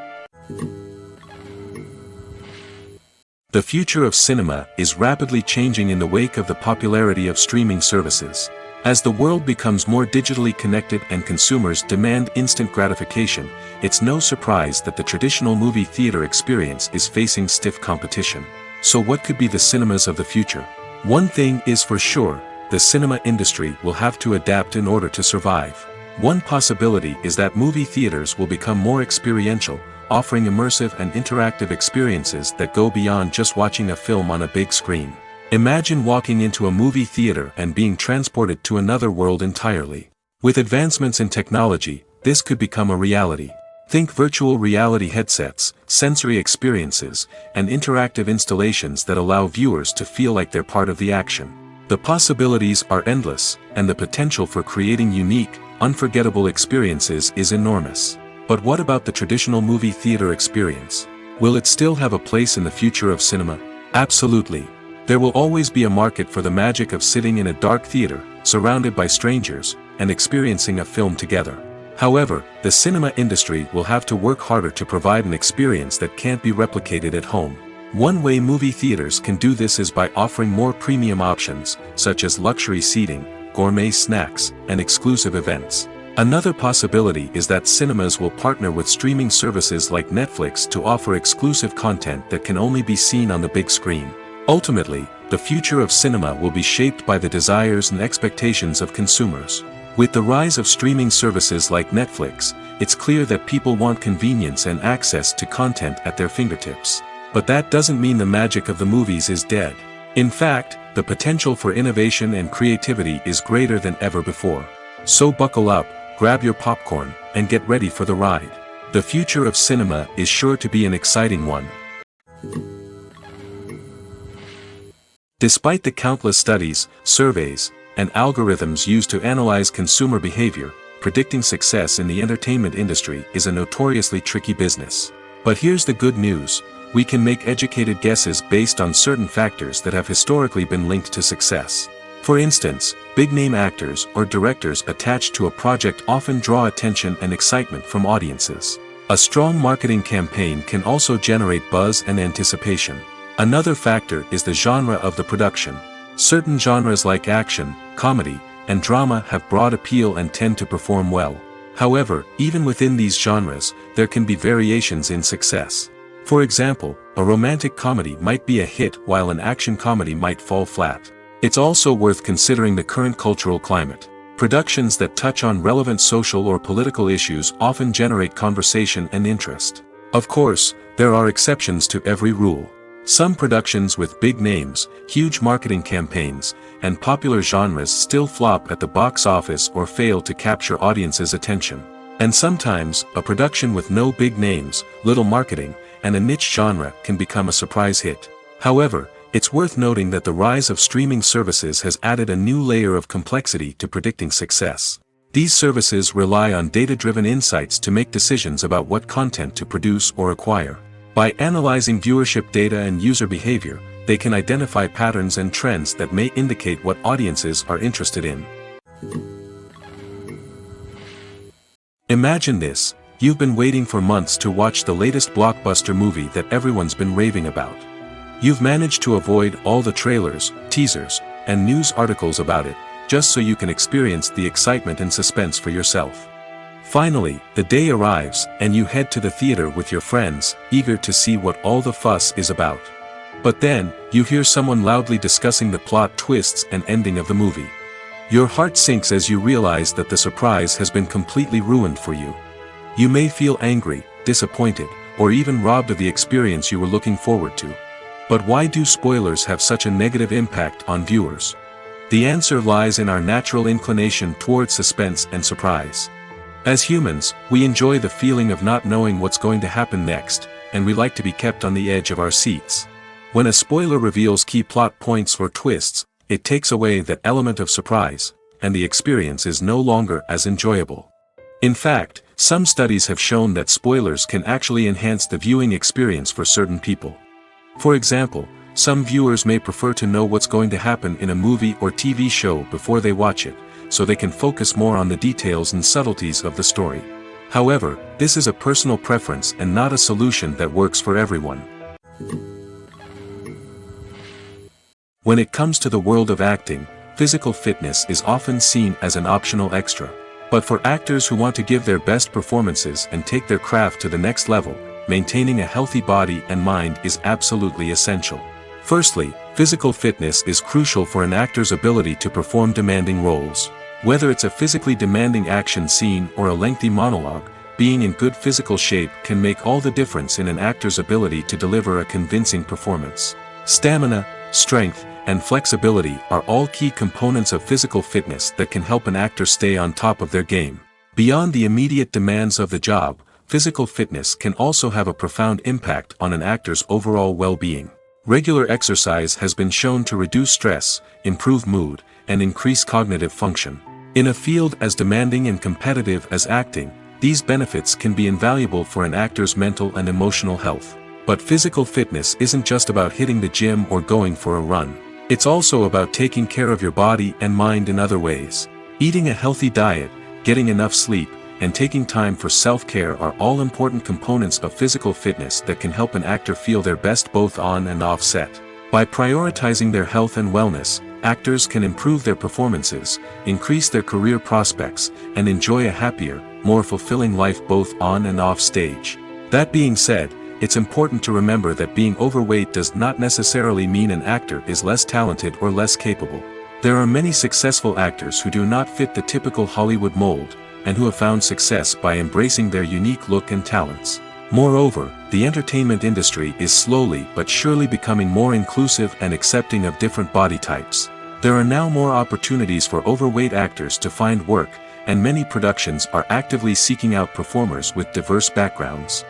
A: The future of cinema is rapidly changing in the wake of the popularity of streaming services. As the world becomes more digitally connected and consumers demand instant gratification, it's no surprise that the traditional movie theater experience is facing stiff competition. So what could be the cinemas of the future? One thing is for sure, the cinema industry will have to adapt in order to survive. One possibility is that movie theaters will become more experiential, offering immersive and interactive experiences that go beyond just watching a film on a big screen. Imagine walking into a movie theater and being transported to another world entirely. With advancements in technology, this could become a reality. Think virtual reality headsets, sensory experiences, and interactive installations that allow viewers to feel like they're part of the action. The possibilities are endless, and the potential for creating unique, unforgettable experiences is enormous. But what about the traditional movie theater experience? Will it still have a place in the future of cinema? Absolutely. There will always be a market for the magic of sitting in a dark theater, surrounded by strangers, and experiencing a film together. However, the cinema industry will have to work harder to provide an experience that can't be replicated at home. One way movie theaters can do this is by offering more premium options, such as luxury seating, gourmet snacks, and exclusive events. Another possibility is that cinemas will partner with streaming services like Netflix to offer exclusive content that can only be seen on the big screen. Ultimately, the future of cinema will be shaped by the desires and expectations of consumers. With the rise of streaming services like Netflix, it's clear that people want convenience and access to content at their fingertips. But that doesn't mean the magic of the movies is dead. In fact, the potential for innovation and creativity is greater than ever before. So buckle up, grab your popcorn, and get ready for the ride. The future of cinema is sure to be an exciting one. Despite the countless studies, surveys, and algorithms used to analyze consumer behavior, predicting success in the entertainment industry is a notoriously tricky business. But here's the good news. We can make educated guesses based on certain factors that have historically been linked to success. For instance, big-name actors or directors attached to a project often draw attention and excitement from audiences. A strong marketing campaign can also generate buzz and anticipation. Another factor is the genre of the production. Certain genres like action, comedy, and drama have broad appeal and tend to perform well. However, even within these genres, there can be variations in success. For example, a romantic comedy might be a hit while an action comedy might fall flat. It's also worth considering the current cultural climate. Productions that touch on relevant social or political issues often generate conversation and interest. Of course, there are exceptions to every rule. Some productions with big names, huge marketing campaigns, and popular genres still flop at the box office or fail to capture audiences' attention. And sometimes, a production with no big names, little marketing, and a niche genre can become a surprise hit. However, it's worth noting that the rise of streaming services has added a new layer of complexity to predicting success. These services rely on data-driven insights to make decisions about what content to produce or acquire. By analyzing viewership data and user behavior, they can identify patterns and trends that may indicate what audiences are interested in. Imagine this: you've been waiting for months to watch the latest blockbuster movie that everyone's been raving about. You've managed to avoid all the trailers, teasers, and news articles about it, just so you can experience the excitement and suspense for yourself. Finally, the day arrives, and you head to the theater with your friends, eager to see what all the fuss is about. But then, you hear someone loudly discussing the plot twists and ending of the movie. Your heart sinks as you realize that the surprise has been completely ruined for you. You may feel angry, disappointed, or even robbed of the experience you were looking forward to. But why do spoilers have such a negative impact on viewers? The answer lies in our natural inclination toward suspense and surprise. As humans, we enjoy the feeling of not knowing what's going to happen next, and we like to be kept on the edge of our seats. When a spoiler reveals key plot points or twists, it takes away that element of surprise, and the experience is no longer as enjoyable. In fact, some studies have shown that spoilers can actually enhance the viewing experience for certain people. For example, some viewers may prefer to know what's going to happen in a movie or TV show before they watch it, so they can focus more on the details and subtleties of the story. However, this is a personal preference and not a solution that works for everyone. When it comes to the world of acting, physical fitness is often seen as an optional extra. But for actors who want to give their best performances and take their craft to the next level, maintaining a healthy body and mind is absolutely essential. Firstly, physical fitness is crucial for an actor's ability to perform demanding roles. Whether it's a physically demanding action scene or a lengthy monologue, being in good physical shape can make all the difference in an actor's ability to deliver a convincing performance. Stamina, strength, and flexibility are all key components of physical fitness that can help an actor stay on top of their game. Beyond the immediate demands of the job, physical fitness can also have a profound impact on an actor's overall well-being. Regular exercise has been shown to reduce stress, improve mood, and increase cognitive function. In a field as demanding and competitive as acting, these benefits can be invaluable for an actor's mental and emotional health. But physical fitness isn't just about hitting the gym or going for a run. It's also about taking care of your body and mind in other ways. Eating a healthy diet, getting enough sleep, and taking time for self-care are all important components of physical fitness that can help an actor feel their best both on and off set. By prioritizing their health and wellness, actors can improve their performances, increase their career prospects, and enjoy a happier, more fulfilling life both on and off stage. That being said, it's important to remember that being overweight does not necessarily mean an actor is less talented or less capable. There are many successful actors who do not fit the typical Hollywood mold, and who have found success by embracing their unique look and talents. Moreover, the entertainment industry is slowly but surely becoming more inclusive and accepting of different body types. There are now more opportunities for overweight actors to find work, and many productions are actively seeking out performers with diverse backgrounds.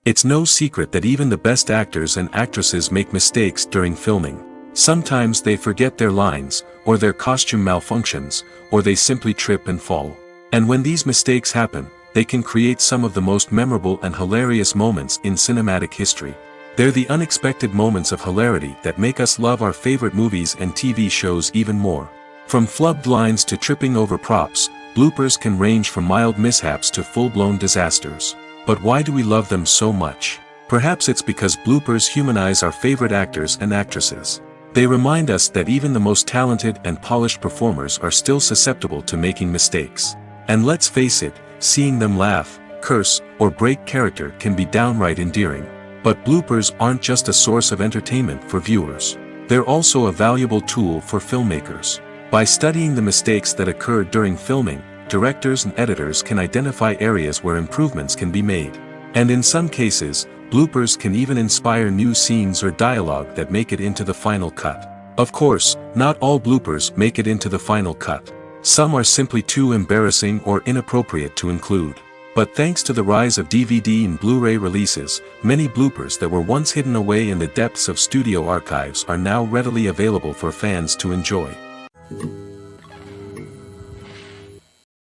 A: It's no secret that even the best actors and actresses make mistakes during filming. Sometimes they forget their lines, or their costume malfunctions, or they simply trip and fall. And when these mistakes happen, they can create some of the most memorable and hilarious moments in cinematic history. They're the unexpected moments of hilarity that make us love our favorite movies and TV shows even more. From flubbed lines to tripping over props, bloopers can range from mild mishaps to full-blown disasters. But why do we love them so much? Perhaps it's because bloopers humanize our favorite actors and actresses. They remind us that even the most talented and polished performers are still susceptible to making mistakes. And let's face it, seeing them laugh, curse, or break character can be downright endearing. But bloopers aren't just a source of entertainment for viewers. They're also a valuable tool for filmmakers. By studying the mistakes that occurred during filming, directors and editors can identify areas where improvements can be made. And in some cases, bloopers can even inspire new scenes or dialogue that make it into the final cut. Of course, not all bloopers make it into the final cut. Some are simply too embarrassing or inappropriate to include. But thanks to the rise of DVD and Blu-ray releases, many bloopers that were once hidden away in the depths of studio archives are now readily available for fans to enjoy.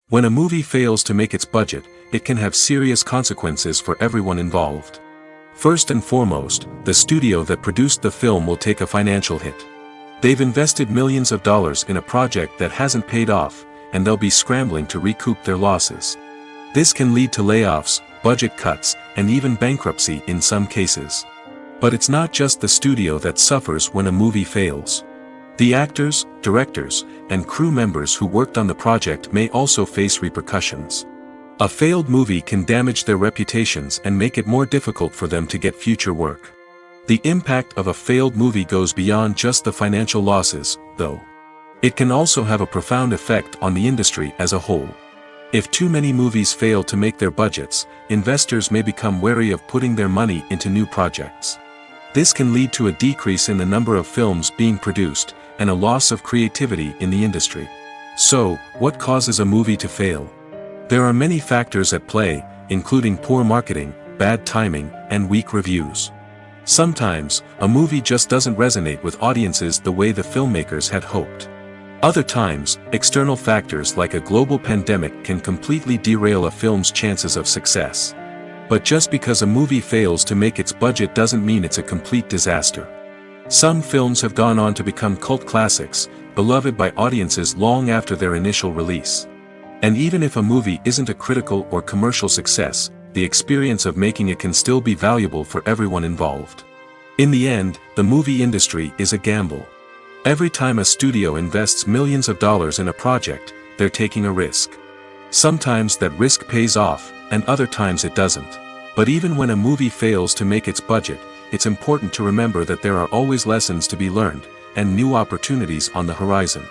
A: When a movie fails to make its budget, it can have serious consequences for everyone involved. First and foremost, the studio that produced the film will take a financial hit. They've invested millions of dollars in a project that hasn't paid off, and they'll be scrambling to recoup their losses. This can lead to layoffs, budget cuts, and even bankruptcy in some cases. But it's not just the studio that suffers when a movie fails. The actors, directors, and crew members who worked on the project may also face repercussions. A failed movie can damage their reputations and make it more difficult for them to get future work. The impact of a failed movie goes beyond just the financial losses, though. It can also have a profound effect on the industry as a whole. If too many movies fail to make their budgets, investors may become wary of putting their money into new projects. This can lead to a decrease in the number of films being produced, and a loss of creativity in the industry. So, what causes a movie to fail? There are many factors at play, including poor marketing, bad timing, and weak reviews. Sometimes, a movie just doesn't resonate with audiences the way the filmmakers had hoped. Other times, external factors like a global pandemic can completely derail a film's chances of success. But just because a movie fails to make its budget doesn't mean it's a complete disaster. Some films have gone on to become cult classics, beloved by audiences long after their initial release. And even if a movie isn't a critical or commercial success, the experience of making it can still be valuable for everyone involved. In the end, the movie industry is a gamble. Every time a studio invests millions of dollars in a project, they're taking a risk. Sometimes that risk pays off, and other times it doesn't. But even when a movie fails to make its budget, it's important to remember that there are always lessons to be learned, and new opportunities on the horizon.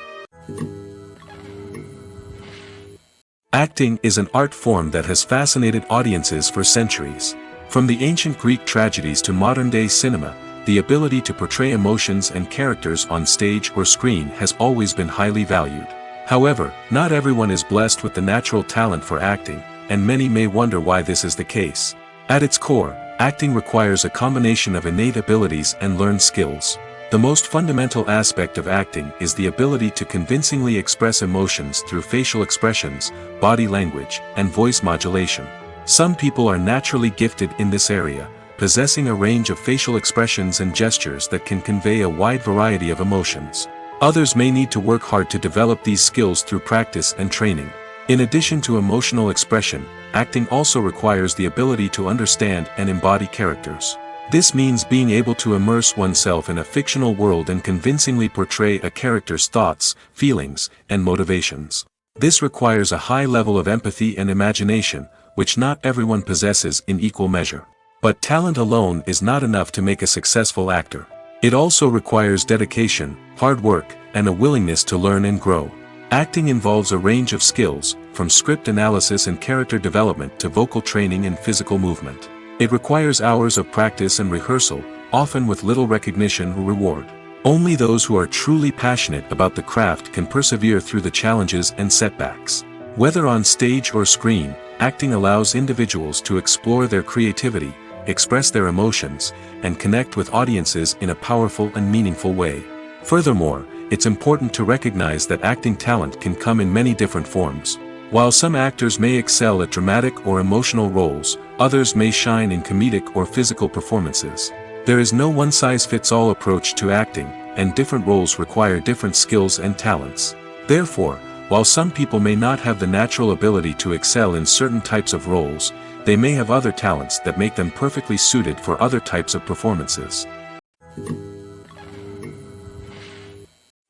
A: Acting is an art form that has fascinated audiences for centuries. From the ancient Greek tragedies to modern-day cinema, the ability to portray emotions and characters on stage or screen has always been highly valued. However, not everyone is blessed with the natural talent for acting, and many may wonder why this is the case. At its core, acting requires a combination of innate abilities and learned skills. The most fundamental aspect of acting is the ability to convincingly express emotions through facial expressions, body language, and voice modulation. Some people are naturally gifted in this area, possessing a range of facial expressions and gestures that can convey a wide variety of emotions. Others may need to work hard to develop these skills through practice and training. In addition to emotional expression, acting also requires the ability to understand and embody characters. This means being able to immerse oneself in a fictional world and convincingly portray a character's thoughts, feelings, and motivations. This requires a high level of empathy and imagination, which not everyone possesses in equal measure. But talent alone is not enough to make a successful actor. It also requires dedication, hard work, and a willingness to learn and grow. Acting involves a range of skills, from script analysis and character development to vocal training and physical movement. It requires hours of practice and rehearsal, often with little recognition or reward. Only those who are truly passionate about the craft can persevere through the challenges and setbacks. Whether on stage or screen, acting allows individuals to explore their creativity, express their emotions, and connect with audiences in a powerful and meaningful way. Furthermore, it's important to recognize that acting talent can come in many different forms. While some actors may excel at dramatic or emotional roles, others may shine in comedic or physical performances. There is no one-size-fits-all approach to acting, and different roles require different skills and talents. Therefore, while some people may not have the natural ability to excel in certain types of roles, they may have other talents that make them perfectly suited for other types of performances.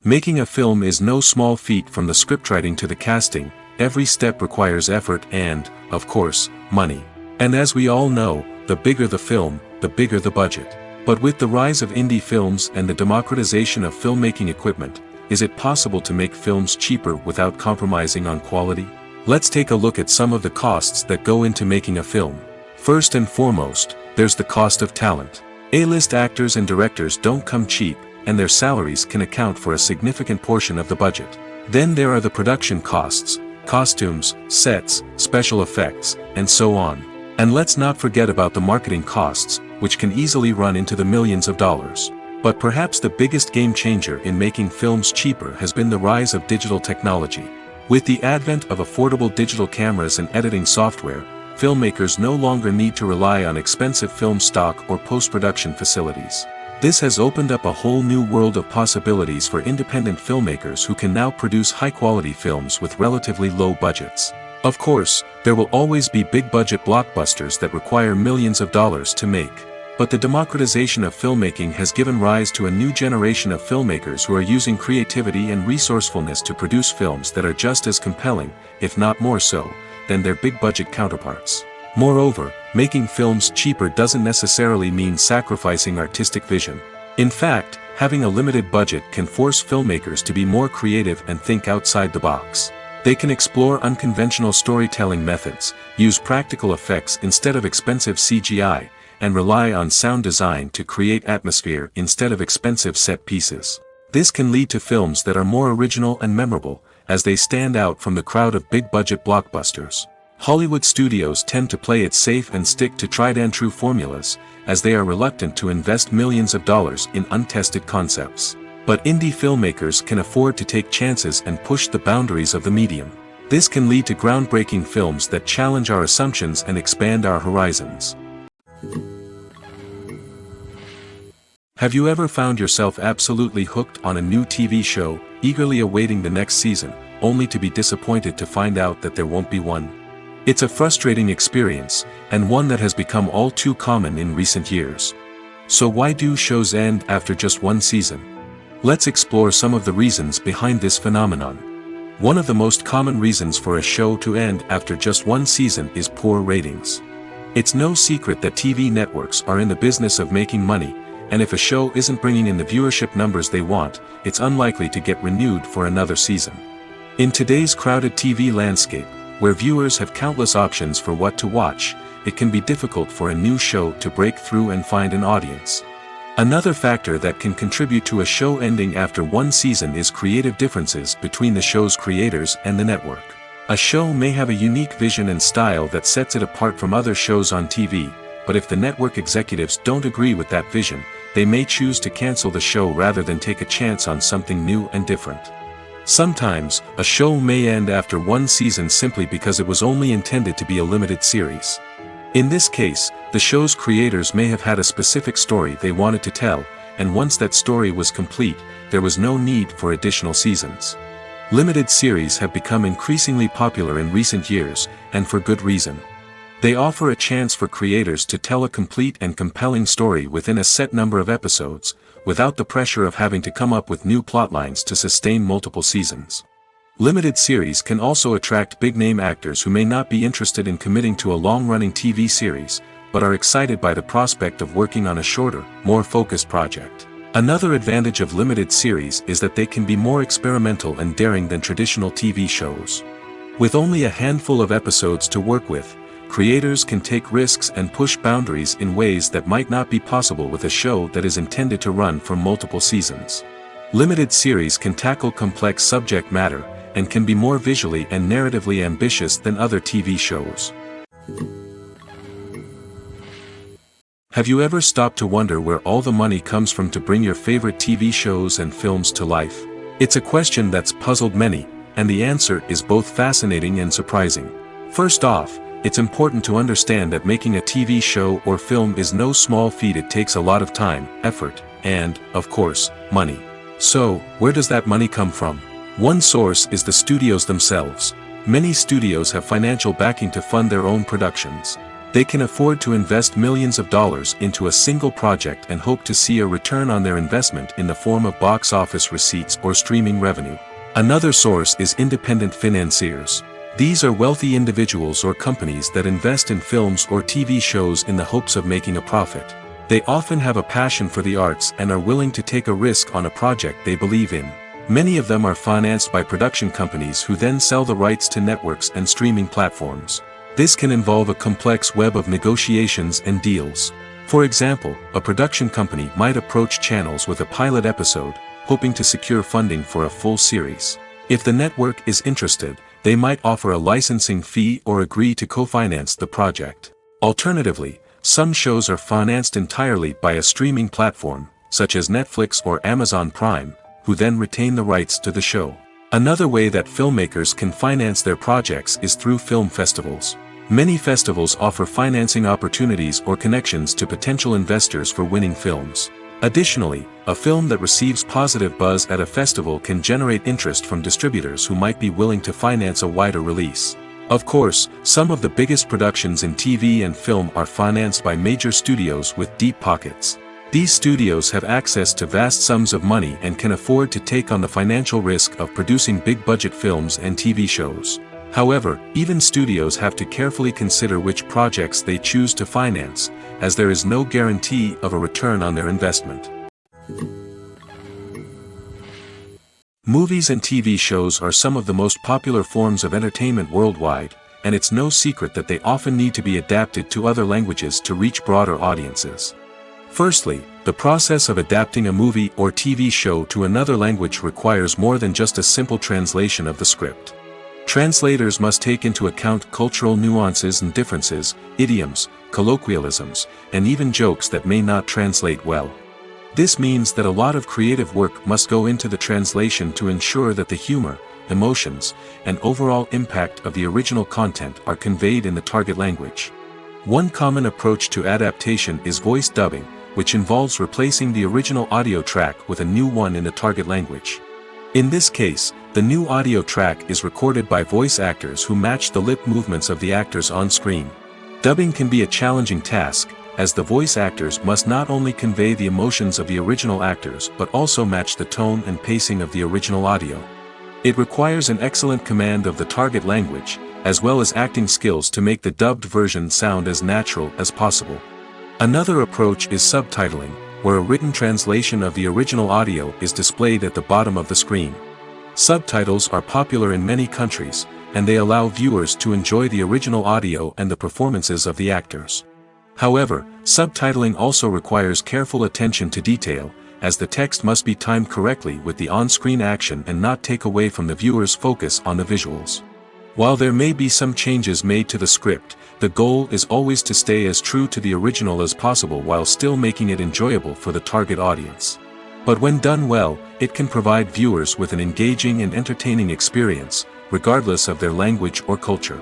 A: Making a film is no small feat. From the scriptwriting to the casting, every step requires effort and, of course, money. And as we all know, the bigger the film, the bigger the budget. But with the rise of indie films and the democratization of filmmaking equipment, is it possible to make films cheaper without compromising on quality? Let's take a look at some of the costs that go into making a film. First and foremost, there's the cost of talent. A-list actors and directors don't come cheap, and their salaries can account for a significant portion of the budget. Then there are the production costs, costumes, sets, special effects, and so on. And let's not forget about the marketing costs, which can easily run into the millions of dollars. But perhaps the biggest game changer in making films cheaper has been the rise of digital technology. With the advent of affordable digital cameras and editing software, filmmakers no longer need to rely on expensive film stock or post-production facilities. This has opened up a whole new world of possibilities for independent filmmakers who can now produce high-quality films with relatively low budgets. Of course, there will always be big-budget blockbusters that require millions of dollars to make. But the democratization of filmmaking has given rise to a new generation of filmmakers who are using creativity and resourcefulness to produce films that are just as compelling, if not more so, than their big-budget counterparts. Moreover, making films cheaper doesn't necessarily mean sacrificing artistic vision. In fact, having a limited budget can force filmmakers to be more creative and think outside the box. They can explore unconventional storytelling methods, use practical effects instead of expensive CGI, and rely on sound design to create atmosphere instead of expensive set pieces. This can lead to films that are more original and memorable, as they stand out from the crowd of big-budget blockbusters. Hollywood studios tend to play it safe and stick to tried-and-true formulas, as they are reluctant to invest millions of dollars in untested concepts. But indie filmmakers can afford to take chances and push the boundaries of the medium. This can lead to groundbreaking films that challenge our assumptions and expand our horizons. Have you ever found yourself absolutely hooked on a new TV show, eagerly awaiting the next season, only to be disappointed to find out that there won't be one? It's a frustrating experience, and one that has become all too common in recent years. So why do shows end after just one season? Let's explore some of the reasons behind this phenomenon. One of the most common reasons for a show to end after just one season is poor ratings. It's no secret that TV networks are in the business of making money, and if a show isn't bringing in the viewership numbers they want, it's unlikely to get renewed for another season. In today's crowded TV landscape, where viewers have countless options for what to watch, it can be difficult for a new show to break through and find an audience. Another factor that can contribute to a show ending after one season is creative differences between the show's creators and the network. A show may have a unique vision and style that sets it apart from other shows on TV, but if the network executives don't agree with that vision, they may choose to cancel the show rather than take a chance on something new and different. Sometimes, a show may end after one season simply because it was only intended to be a limited series. In this case, the show's creators may have had a specific story they wanted to tell, and once that story was complete, there was no need for additional seasons. Limited series have become increasingly popular in recent years, and for good reason. They offer a chance for creators to tell a complete and compelling story within a set number of episodes, without the pressure of having to come up with new plotlines to sustain multiple seasons. Limited series can also attract big-name actors who may not be interested in committing to a long-running TV series, but are excited by the prospect of working on a shorter, more focused project. Another advantage of limited series is that they can be more experimental and daring than traditional TV shows. With only a handful of episodes to work with, creators can take risks and push boundaries in ways that might not be possible with a show that is intended to run for multiple seasons. Limited series can tackle complex subject matter, and can be more visually and narratively ambitious than other TV shows. Have you ever stopped to wonder where all the money comes from to bring your favorite TV shows and films to life? It's a question that's puzzled many, and the answer is both fascinating and surprising. First off, it's important to understand that making a TV show or film is no small feat. It takes a lot of time, effort, and, of course, money. So, where does that money come from? One source is the studios themselves. Many studios have financial backing to fund their own productions. They can afford to invest millions of dollars into a single project and hope to see a return on their investment in the form of box office receipts or streaming revenue. Another source is independent financiers. These are wealthy individuals or companies that invest in films or TV shows in the hopes of making a profit. They often have a passion for the arts and are willing to take a risk on a project they believe in. Many of them are financed by production companies who then sell the rights to networks and streaming platforms. This can involve a complex web of negotiations and deals. For example, a production company might approach channels with a pilot episode, hoping to secure funding for a full series. If the network is interested, they might offer a licensing fee or agree to co-finance the project. Alternatively, some shows are financed entirely by a streaming platform, such as Netflix or Amazon Prime, who then retain the rights to the show. Another way that filmmakers can finance their projects is through film festivals. Many festivals offer financing opportunities or connections to potential investors for winning films. Additionally, a film that receives positive buzz at a festival can generate interest from distributors who might be willing to finance a wider release. Of course, some of the biggest productions in TV and film are financed by major studios with deep pockets. These studios have access to vast sums of money and can afford to take on the financial risk of producing big-budget films and TV shows. However, even studios have to carefully consider which projects they choose to finance, as there is no guarantee of a return on their investment. Movies and TV shows are some of the most popular forms of entertainment worldwide, and it's no secret that they often need to be adapted to other languages to reach broader audiences. Firstly, the process of adapting a movie or TV show to another language requires more than just a simple translation of the script. Translators must take into account cultural nuances and differences, idioms, colloquialisms, and even jokes that may not translate well. This means that a lot of creative work must go into the translation to ensure that the humor, emotions, and overall impact of the original content are conveyed in the target language. One common approach to adaptation is voice dubbing, which involves replacing the original audio track with a new one in the target language. In this case, the new audio track is recorded by voice actors who match the lip movements of the actors on screen. Dubbing can be a challenging task, as the voice actors must not only convey the emotions of the original actors but also match the tone and pacing of the original audio. It requires an excellent command of the target language, as well as acting skills to make the dubbed version sound as natural as possible. Another approach is subtitling, where a written translation of the original audio is displayed at the bottom of the screen. Subtitles are popular in many countries, and they allow viewers to enjoy the original audio and the performances of the actors. However, subtitling also requires careful attention to detail, as the text must be timed correctly with the on-screen action and not take away from the viewer's focus on the visuals. While there may be some changes made to the script, the goal is always to stay as true to the original as possible while still making it enjoyable for the target audience. But when done well, it can provide viewers with an engaging and entertaining experience, regardless of their language or culture.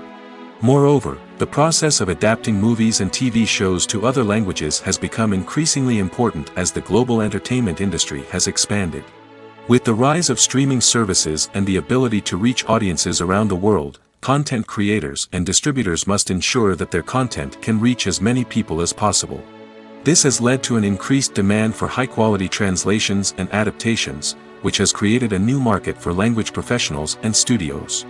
A: Moreover, the process of adapting movies and TV shows to other languages has become increasingly important as the global entertainment industry has expanded. With the rise of streaming services and the ability to reach audiences around the world, content creators and distributors must ensure that their content can reach as many people as possible. This has led to an increased demand for high-quality translations and adaptations, which has created a new market for language professionals and studios.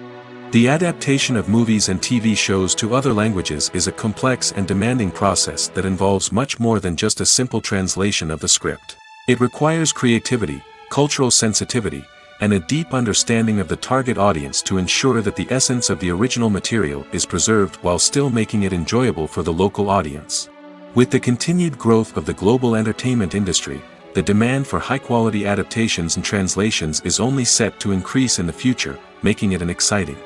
A: The adaptation of movies and TV shows to other languages is a complex and demanding process that involves much more than just a simple translation of the script. It requires creativity, cultural sensitivity, and a deep understanding of the target audience to ensure that the essence of the original material is preserved while still making it enjoyable for the local audience. With the continued growth of the global entertainment industry, the demand for high-quality adaptations and translations is only set to increase in the future, making it an exciting.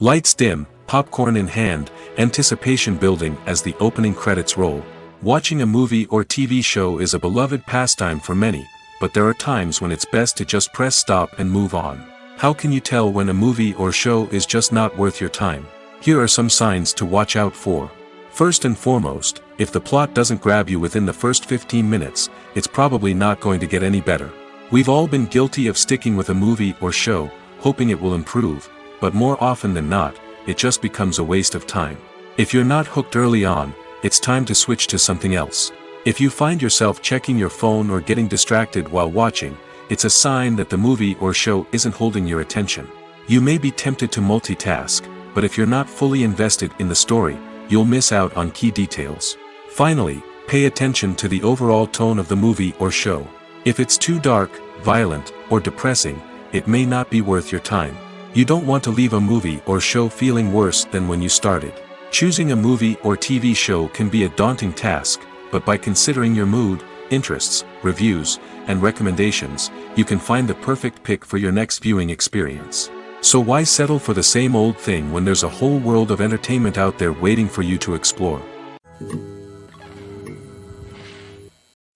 A: Lights dim, popcorn in hand, anticipation building as the opening credits roll. Watching a movie or TV show is a beloved pastime for many, but there are times when it's best to just press stop and move on. How can you tell when a movie or show is just not worth your time? Here are some signs to watch out for. First and foremost, if the plot doesn't grab you within the first 15 minutes, it's probably not going to get any better. We've all been guilty of sticking with a movie or show, hoping it will improve, but more often than not, it just becomes a waste of time. If you're not hooked early on, it's time to switch to something else. If you find yourself checking your phone or getting distracted while watching, it's a sign that the movie or show isn't holding your attention. You may be tempted to multitask, but if you're not fully invested in the story, you'll miss out on key details. Finally, pay attention to the overall tone of the movie or show. If it's too dark, violent, or depressing, it may not be worth your time. You don't want to leave a movie or show feeling worse than when you started. Choosing a movie or TV show can be a daunting task, but by considering your mood, interests, reviews, and recommendations, you can find the perfect pick for your next viewing experience. So why settle for the same old thing when there's a whole world of entertainment out there waiting for you to explore?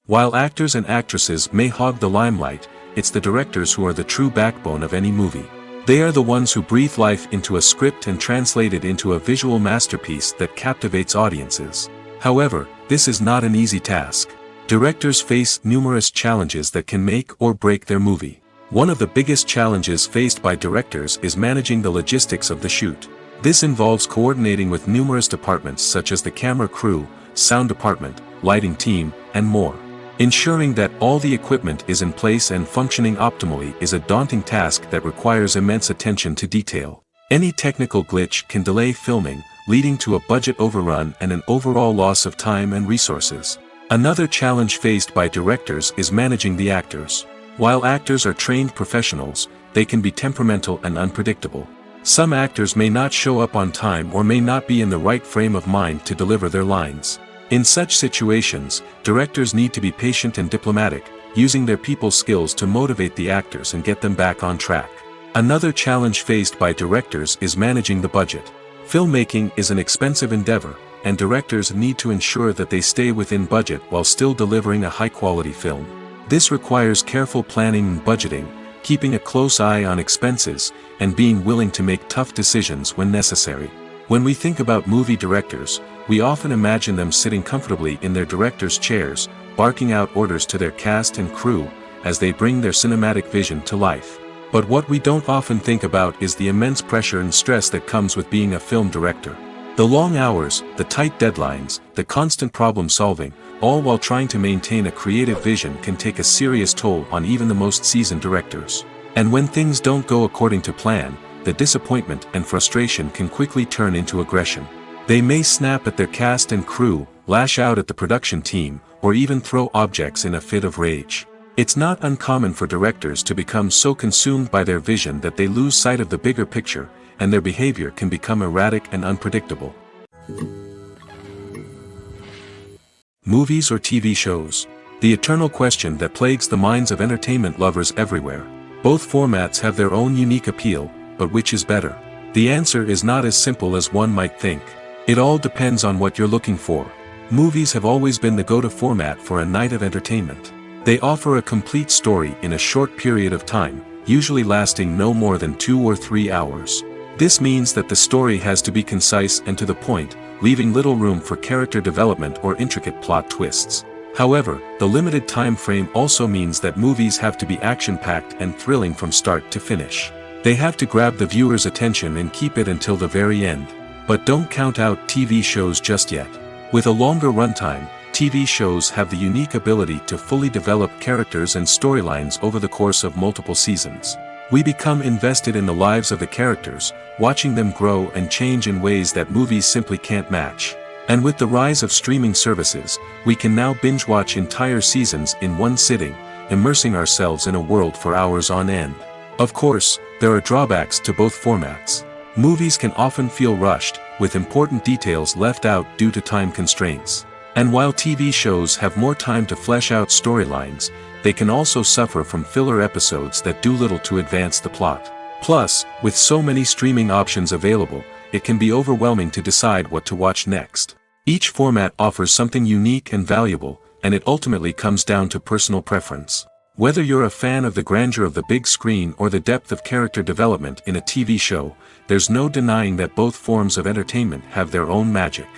A: While actors and actresses may hog the limelight, it's the directors who are the true backbone of any movie. They are the ones who breathe life into a script and translate it into a visual masterpiece that captivates audiences. However, this is not an easy task. Directors face numerous challenges that can make or break their movie. One of the biggest challenges faced by directors is managing the logistics of the shoot. This involves coordinating with numerous departments such as the camera crew, sound department, lighting team, and more. Ensuring that all the equipment is in place and functioning optimally is a daunting task that requires immense attention to detail. Any technical glitch can delay filming, leading to a budget overrun and an overall loss of time and resources. Another challenge faced by directors is managing the actors. While actors are trained professionals, they can be temperamental and unpredictable. Some actors may not show up on time or may not be in the right frame of mind to deliver their lines. In such situations, directors need to be patient and diplomatic, using their people skills to motivate the actors and get them back on track. Another challenge faced by directors is managing the budget. Filmmaking is an expensive endeavor, and directors need to ensure that they stay within budget while still delivering a high-quality film. This requires careful planning and budgeting, keeping a close eye on expenses, and being willing to make tough decisions when necessary. When we think about movie directors, we often imagine them sitting comfortably in their director's chairs, barking out orders to their cast and crew, as they bring their cinematic vision to life. But what we don't often think about is the immense pressure and stress that comes with being a film director. The long hours, the tight deadlines, the constant problem solving, all while trying to maintain a creative vision can take a serious toll on even the most seasoned directors. And when things don't go according to plan, the disappointment and frustration can quickly turn into aggression. They may snap at their cast and crew, lash out at the production team, or even throw objects in a fit of rage. It's not uncommon for directors to become so consumed by their vision that they lose sight of the bigger picture, and their behavior can become erratic and unpredictable. Movies or TV shows? The eternal question that plagues the minds of entertainment lovers everywhere. Both formats have their own unique appeal, but which is better? The answer is not as simple as one might think. It all depends on what you're looking for. Movies have always been the go-to format for a night of entertainment. They offer a complete story in a short period of time, usually lasting no more than 2 or 3 hours. This means that the story has to be concise and to the point, leaving little room for character development or intricate plot twists. However, the limited time frame also means that movies have to be action-packed and thrilling from start to finish. They have to grab the viewer's attention and keep it until the very end. But don't count out TV shows just yet. With a longer runtime, TV shows have the unique ability to fully develop characters and storylines over the course of multiple seasons. We become invested in the lives of the characters, watching them grow and change in ways that movies simply can't match. And with the rise of streaming services, we can now binge-watch entire seasons in one sitting, immersing ourselves in a world for hours on end. Of course, there are drawbacks to both formats. Movies can often feel rushed, with important details left out due to time constraints. And while TV shows have more time to flesh out storylines, they can also suffer from filler episodes that do little to advance the plot. Plus, with so many streaming options available, it can be overwhelming to decide what to watch next. Each format offers something unique and valuable, and it ultimately comes down to personal preference. Whether you're a fan of the grandeur of the big screen or the depth of character development in a TV show, there's no denying that both forms of entertainment have their own magic.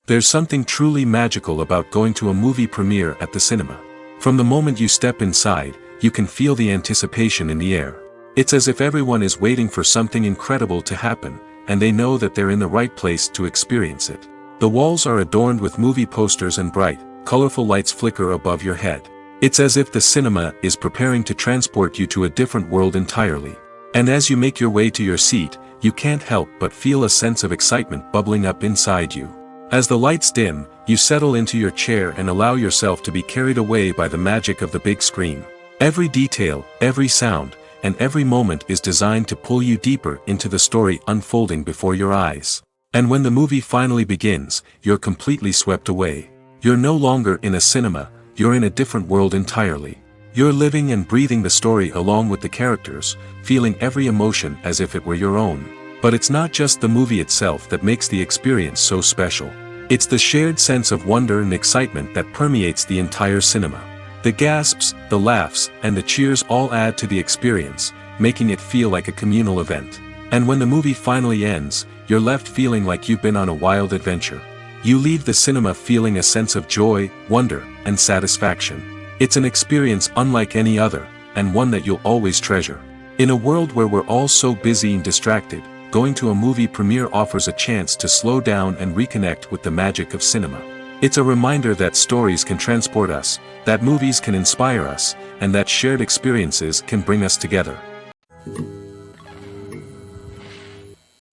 A: There's something truly magical about going to a movie premiere at the cinema. From the moment you step inside, you can feel the anticipation in the air. It's as if everyone is waiting for something incredible to happen, and they know that they're in the right place to experience it. The walls are adorned with movie posters and bright, colorful lights flicker above your head. It's as if the cinema is preparing to transport you to a different world entirely. And as you make your way to your seat, you can't help but feel a sense of excitement bubbling up inside you. As the lights dim, you settle into your chair and allow yourself to be carried away by the magic of the big screen. Every detail, every sound, and every moment is designed to pull you deeper into the story unfolding before your eyes. And when the movie finally begins, you're completely swept away. You're no longer in a cinema, you're in a different world entirely. You're living and breathing the story along with the characters, feeling every emotion as if it were your own. But it's not just the movie itself that makes the experience so special. It's the shared sense of wonder and excitement that permeates the entire cinema. The gasps, the laughs, and the cheers all add to the experience, making it feel like a communal event. And when the movie finally ends, you're left feeling like you've been on a wild adventure. You leave the cinema feeling a sense of joy, wonder, and satisfaction. It's an experience unlike any other, and one that you'll always treasure. In a world where we're all so busy and distracted, going to a movie premiere offers a chance to slow down and reconnect with the magic of cinema. It's a reminder that stories can transport us, that movies can inspire us, and that shared experiences can bring us together.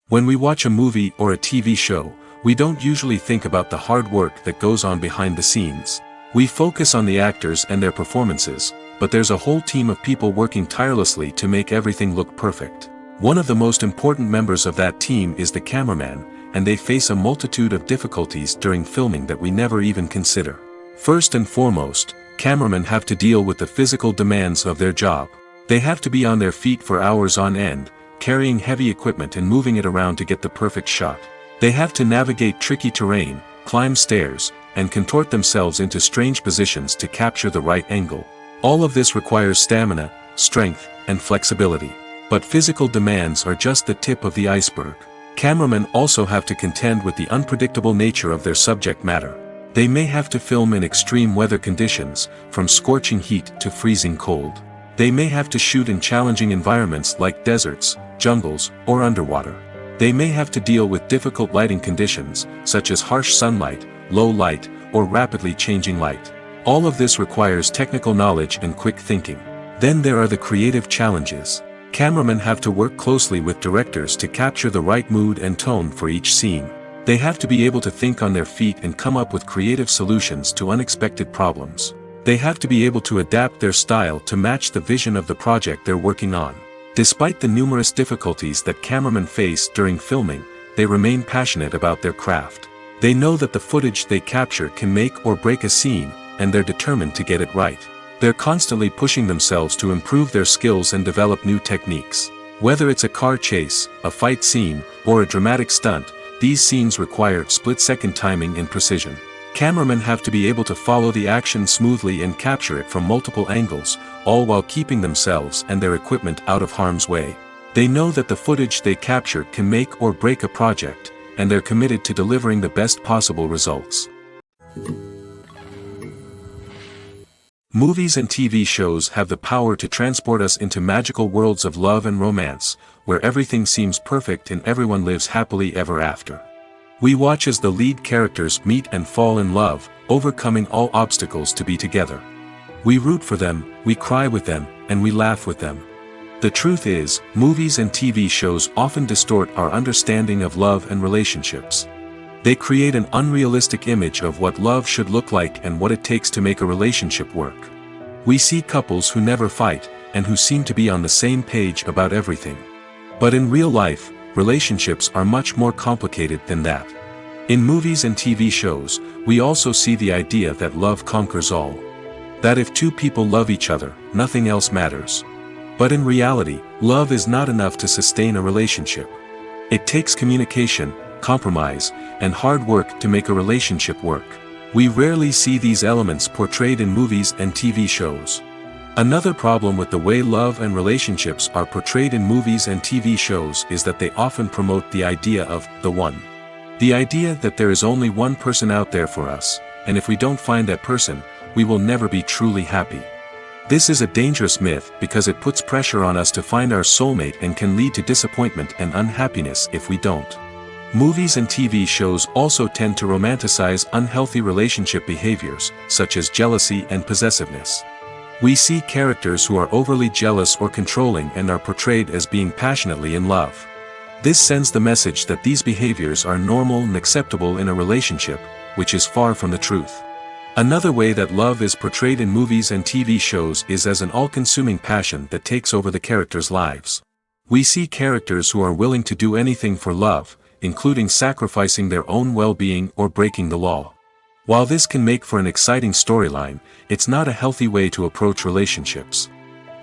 A: When we watch a movie or a TV show, we don't usually think about the hard work that goes on behind the scenes. We focus on the actors and their performances, but there's a whole team of people working tirelessly to make everything look perfect. One of the most important members of that team is the cameraman, and they face a multitude of difficulties during filming that we never even consider. First and foremost, cameramen have to deal with the physical demands of their job. They have to be on their feet for hours on end, carrying heavy equipment and moving it around to get the perfect shot. They have to navigate tricky terrain, climb stairs, and contort themselves into strange positions to capture the right angle. All of this requires stamina, strength, and flexibility. But physical demands are just the tip of the iceberg. Cameramen also have to contend with the unpredictable nature of their subject matter. They may have to film in extreme weather conditions, from scorching heat to freezing cold. They may have to shoot in challenging environments like deserts, jungles, or underwater. They may have to deal with difficult lighting conditions, such as harsh sunlight, low light, or rapidly changing light. All of this requires technical knowledge and quick thinking. Then there are the creative challenges. Cameramen have to work closely with directors to capture the right mood and tone for each scene. They have to be able to think on their feet and come up with creative solutions to unexpected problems. They have to be able to adapt their style to match the vision of the project they're working on. Despite the numerous difficulties that cameramen face during filming, they remain passionate about their craft. They know that the footage they capture can make or break a scene, and they're determined to get it right. They're constantly pushing themselves to improve their skills and develop new techniques. Whether it's a car chase, a fight scene, or a dramatic stunt, these scenes require split-second timing and precision. Cameramen have to be able to follow the action smoothly and capture it from multiple angles, all while keeping themselves and their equipment out of harm's way. They know that the footage they capture can make or break a project, and they're committed to delivering the best possible results. Movies and TV shows have the power to transport us into magical worlds of love and romance, where everything seems perfect and everyone lives happily ever after. We watch as the lead characters meet and fall in love, overcoming all obstacles to be together. We root for them, we cry with them, and we laugh with them. The truth is, movies and TV shows often distort our understanding of love and relationships. They create an unrealistic image of what love should look like and what it takes to make a relationship work. We see couples who never fight, and who seem to be on the same page about everything. But in real life, relationships are much more complicated than that. In movies and TV shows, we also see the idea that love conquers all. That if two people love each other, nothing else matters. But in reality, love is not enough to sustain a relationship. It takes communication, compromise, and hard work to make a relationship work. We rarely see these elements portrayed in movies and TV shows. Another problem with the way love and relationships are portrayed in movies and TV shows is that they often promote the idea of the one. The idea that there is only one person out there for us, and if we don't find that person, we will never be truly happy. This is a dangerous myth because it puts pressure on us to find our soulmate and can lead to disappointment and unhappiness if we don't. Movies and TV shows also tend to romanticize unhealthy relationship behaviors, such as jealousy and possessiveness. We see characters who are overly jealous or controlling and are portrayed as being passionately in love. This sends the message that these behaviors are normal and acceptable in a relationship, which is far from the truth. Another way that love is portrayed in movies and TV shows is as an all-consuming passion that takes over the characters' lives. We see characters who are willing to do anything for love, including sacrificing their own well-being or breaking the law. While this can make for an exciting storyline, it's not a healthy way to approach relationships.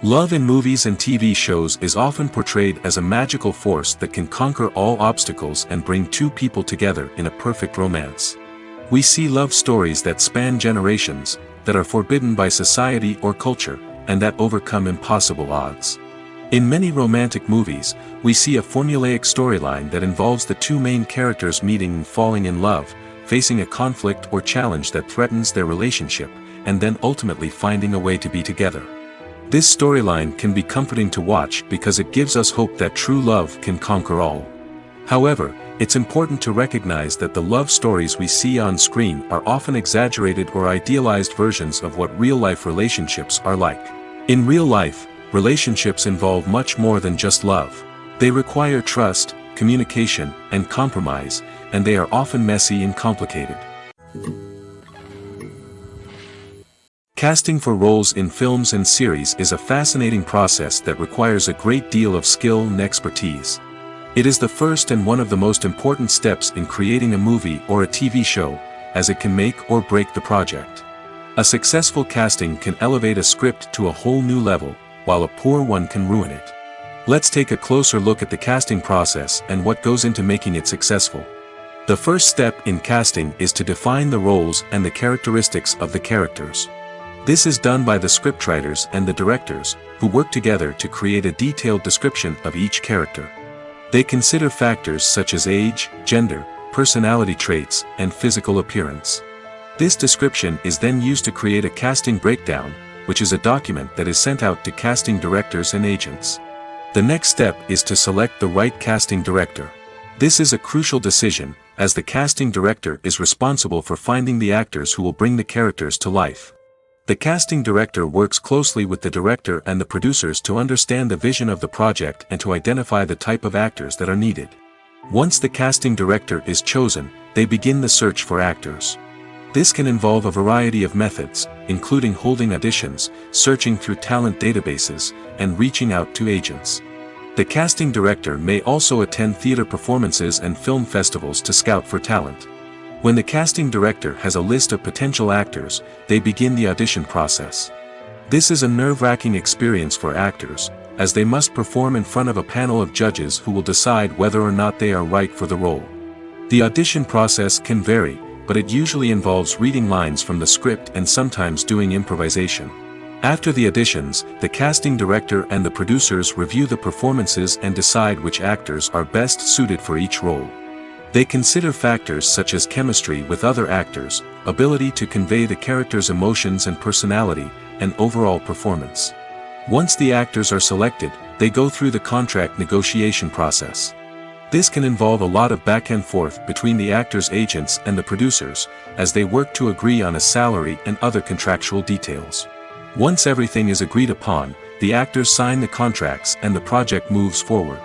A: Love in movies and TV shows is often portrayed as a magical force that can conquer all obstacles and bring two people together in a perfect romance. We see love stories that span generations, that are forbidden by society or culture, and that overcome impossible odds. In many romantic movies, we see a formulaic storyline that involves the two main characters meeting and falling in love, facing a conflict or challenge that threatens their relationship, and then ultimately finding a way to be together. This storyline can be comforting to watch because it gives us hope that true love can conquer all. However, it's important to recognize that the love stories we see on screen are often exaggerated or idealized versions of what real-life relationships are like. In real life, relationships involve much more than just love. They require trust, communication, and compromise, and they are often messy and complicated. Casting for roles in films and series is a fascinating process that requires a great deal of skill and expertise. It is the first and one of the most important steps in creating a movie or a TV show, as it can make or break the project. A successful casting can elevate a script to a whole new level, while a poor one can ruin it. Let's take a closer look at the casting process and what goes into making it successful. The first step in casting is to define the roles and the characteristics of the characters. This is done by the scriptwriters and the directors, who work together to create a detailed description of each character. They consider factors such as age, gender, personality traits, and physical appearance. This description is then used to create a casting breakdown, which is a document that is sent out to casting directors and agents. The next step is to select the right casting director. This is a crucial decision, as the casting director is responsible for finding the actors who will bring the characters to life. The casting director works closely with the director and the producers to understand the vision of the project and to identify the type of actors that are needed. Once the casting director is chosen, they begin the search for actors. This can involve a variety of methods, including holding auditions, searching through talent databases, and reaching out to agents. The casting director may also attend theater performances and film festivals to scout for talent. When the casting director has a list of potential actors, they begin the audition process. This is a nerve-wracking experience for actors, as they must perform in front of a panel of judges who will decide whether or not they are right for the role. The audition process can vary, but it usually involves reading lines from the script and sometimes doing improvisation. After the auditions, the casting director and the producers review the performances and decide which actors are best suited for each role. They consider factors such as chemistry with other actors, ability to convey the character's emotions and personality, and overall performance. Once the actors are selected, they go through the contract negotiation process. This can involve a lot of back and forth between the actors' agents and the producers, as they work to agree on a salary and other contractual details. Once everything is agreed upon, the actors sign the contracts and the project moves forward.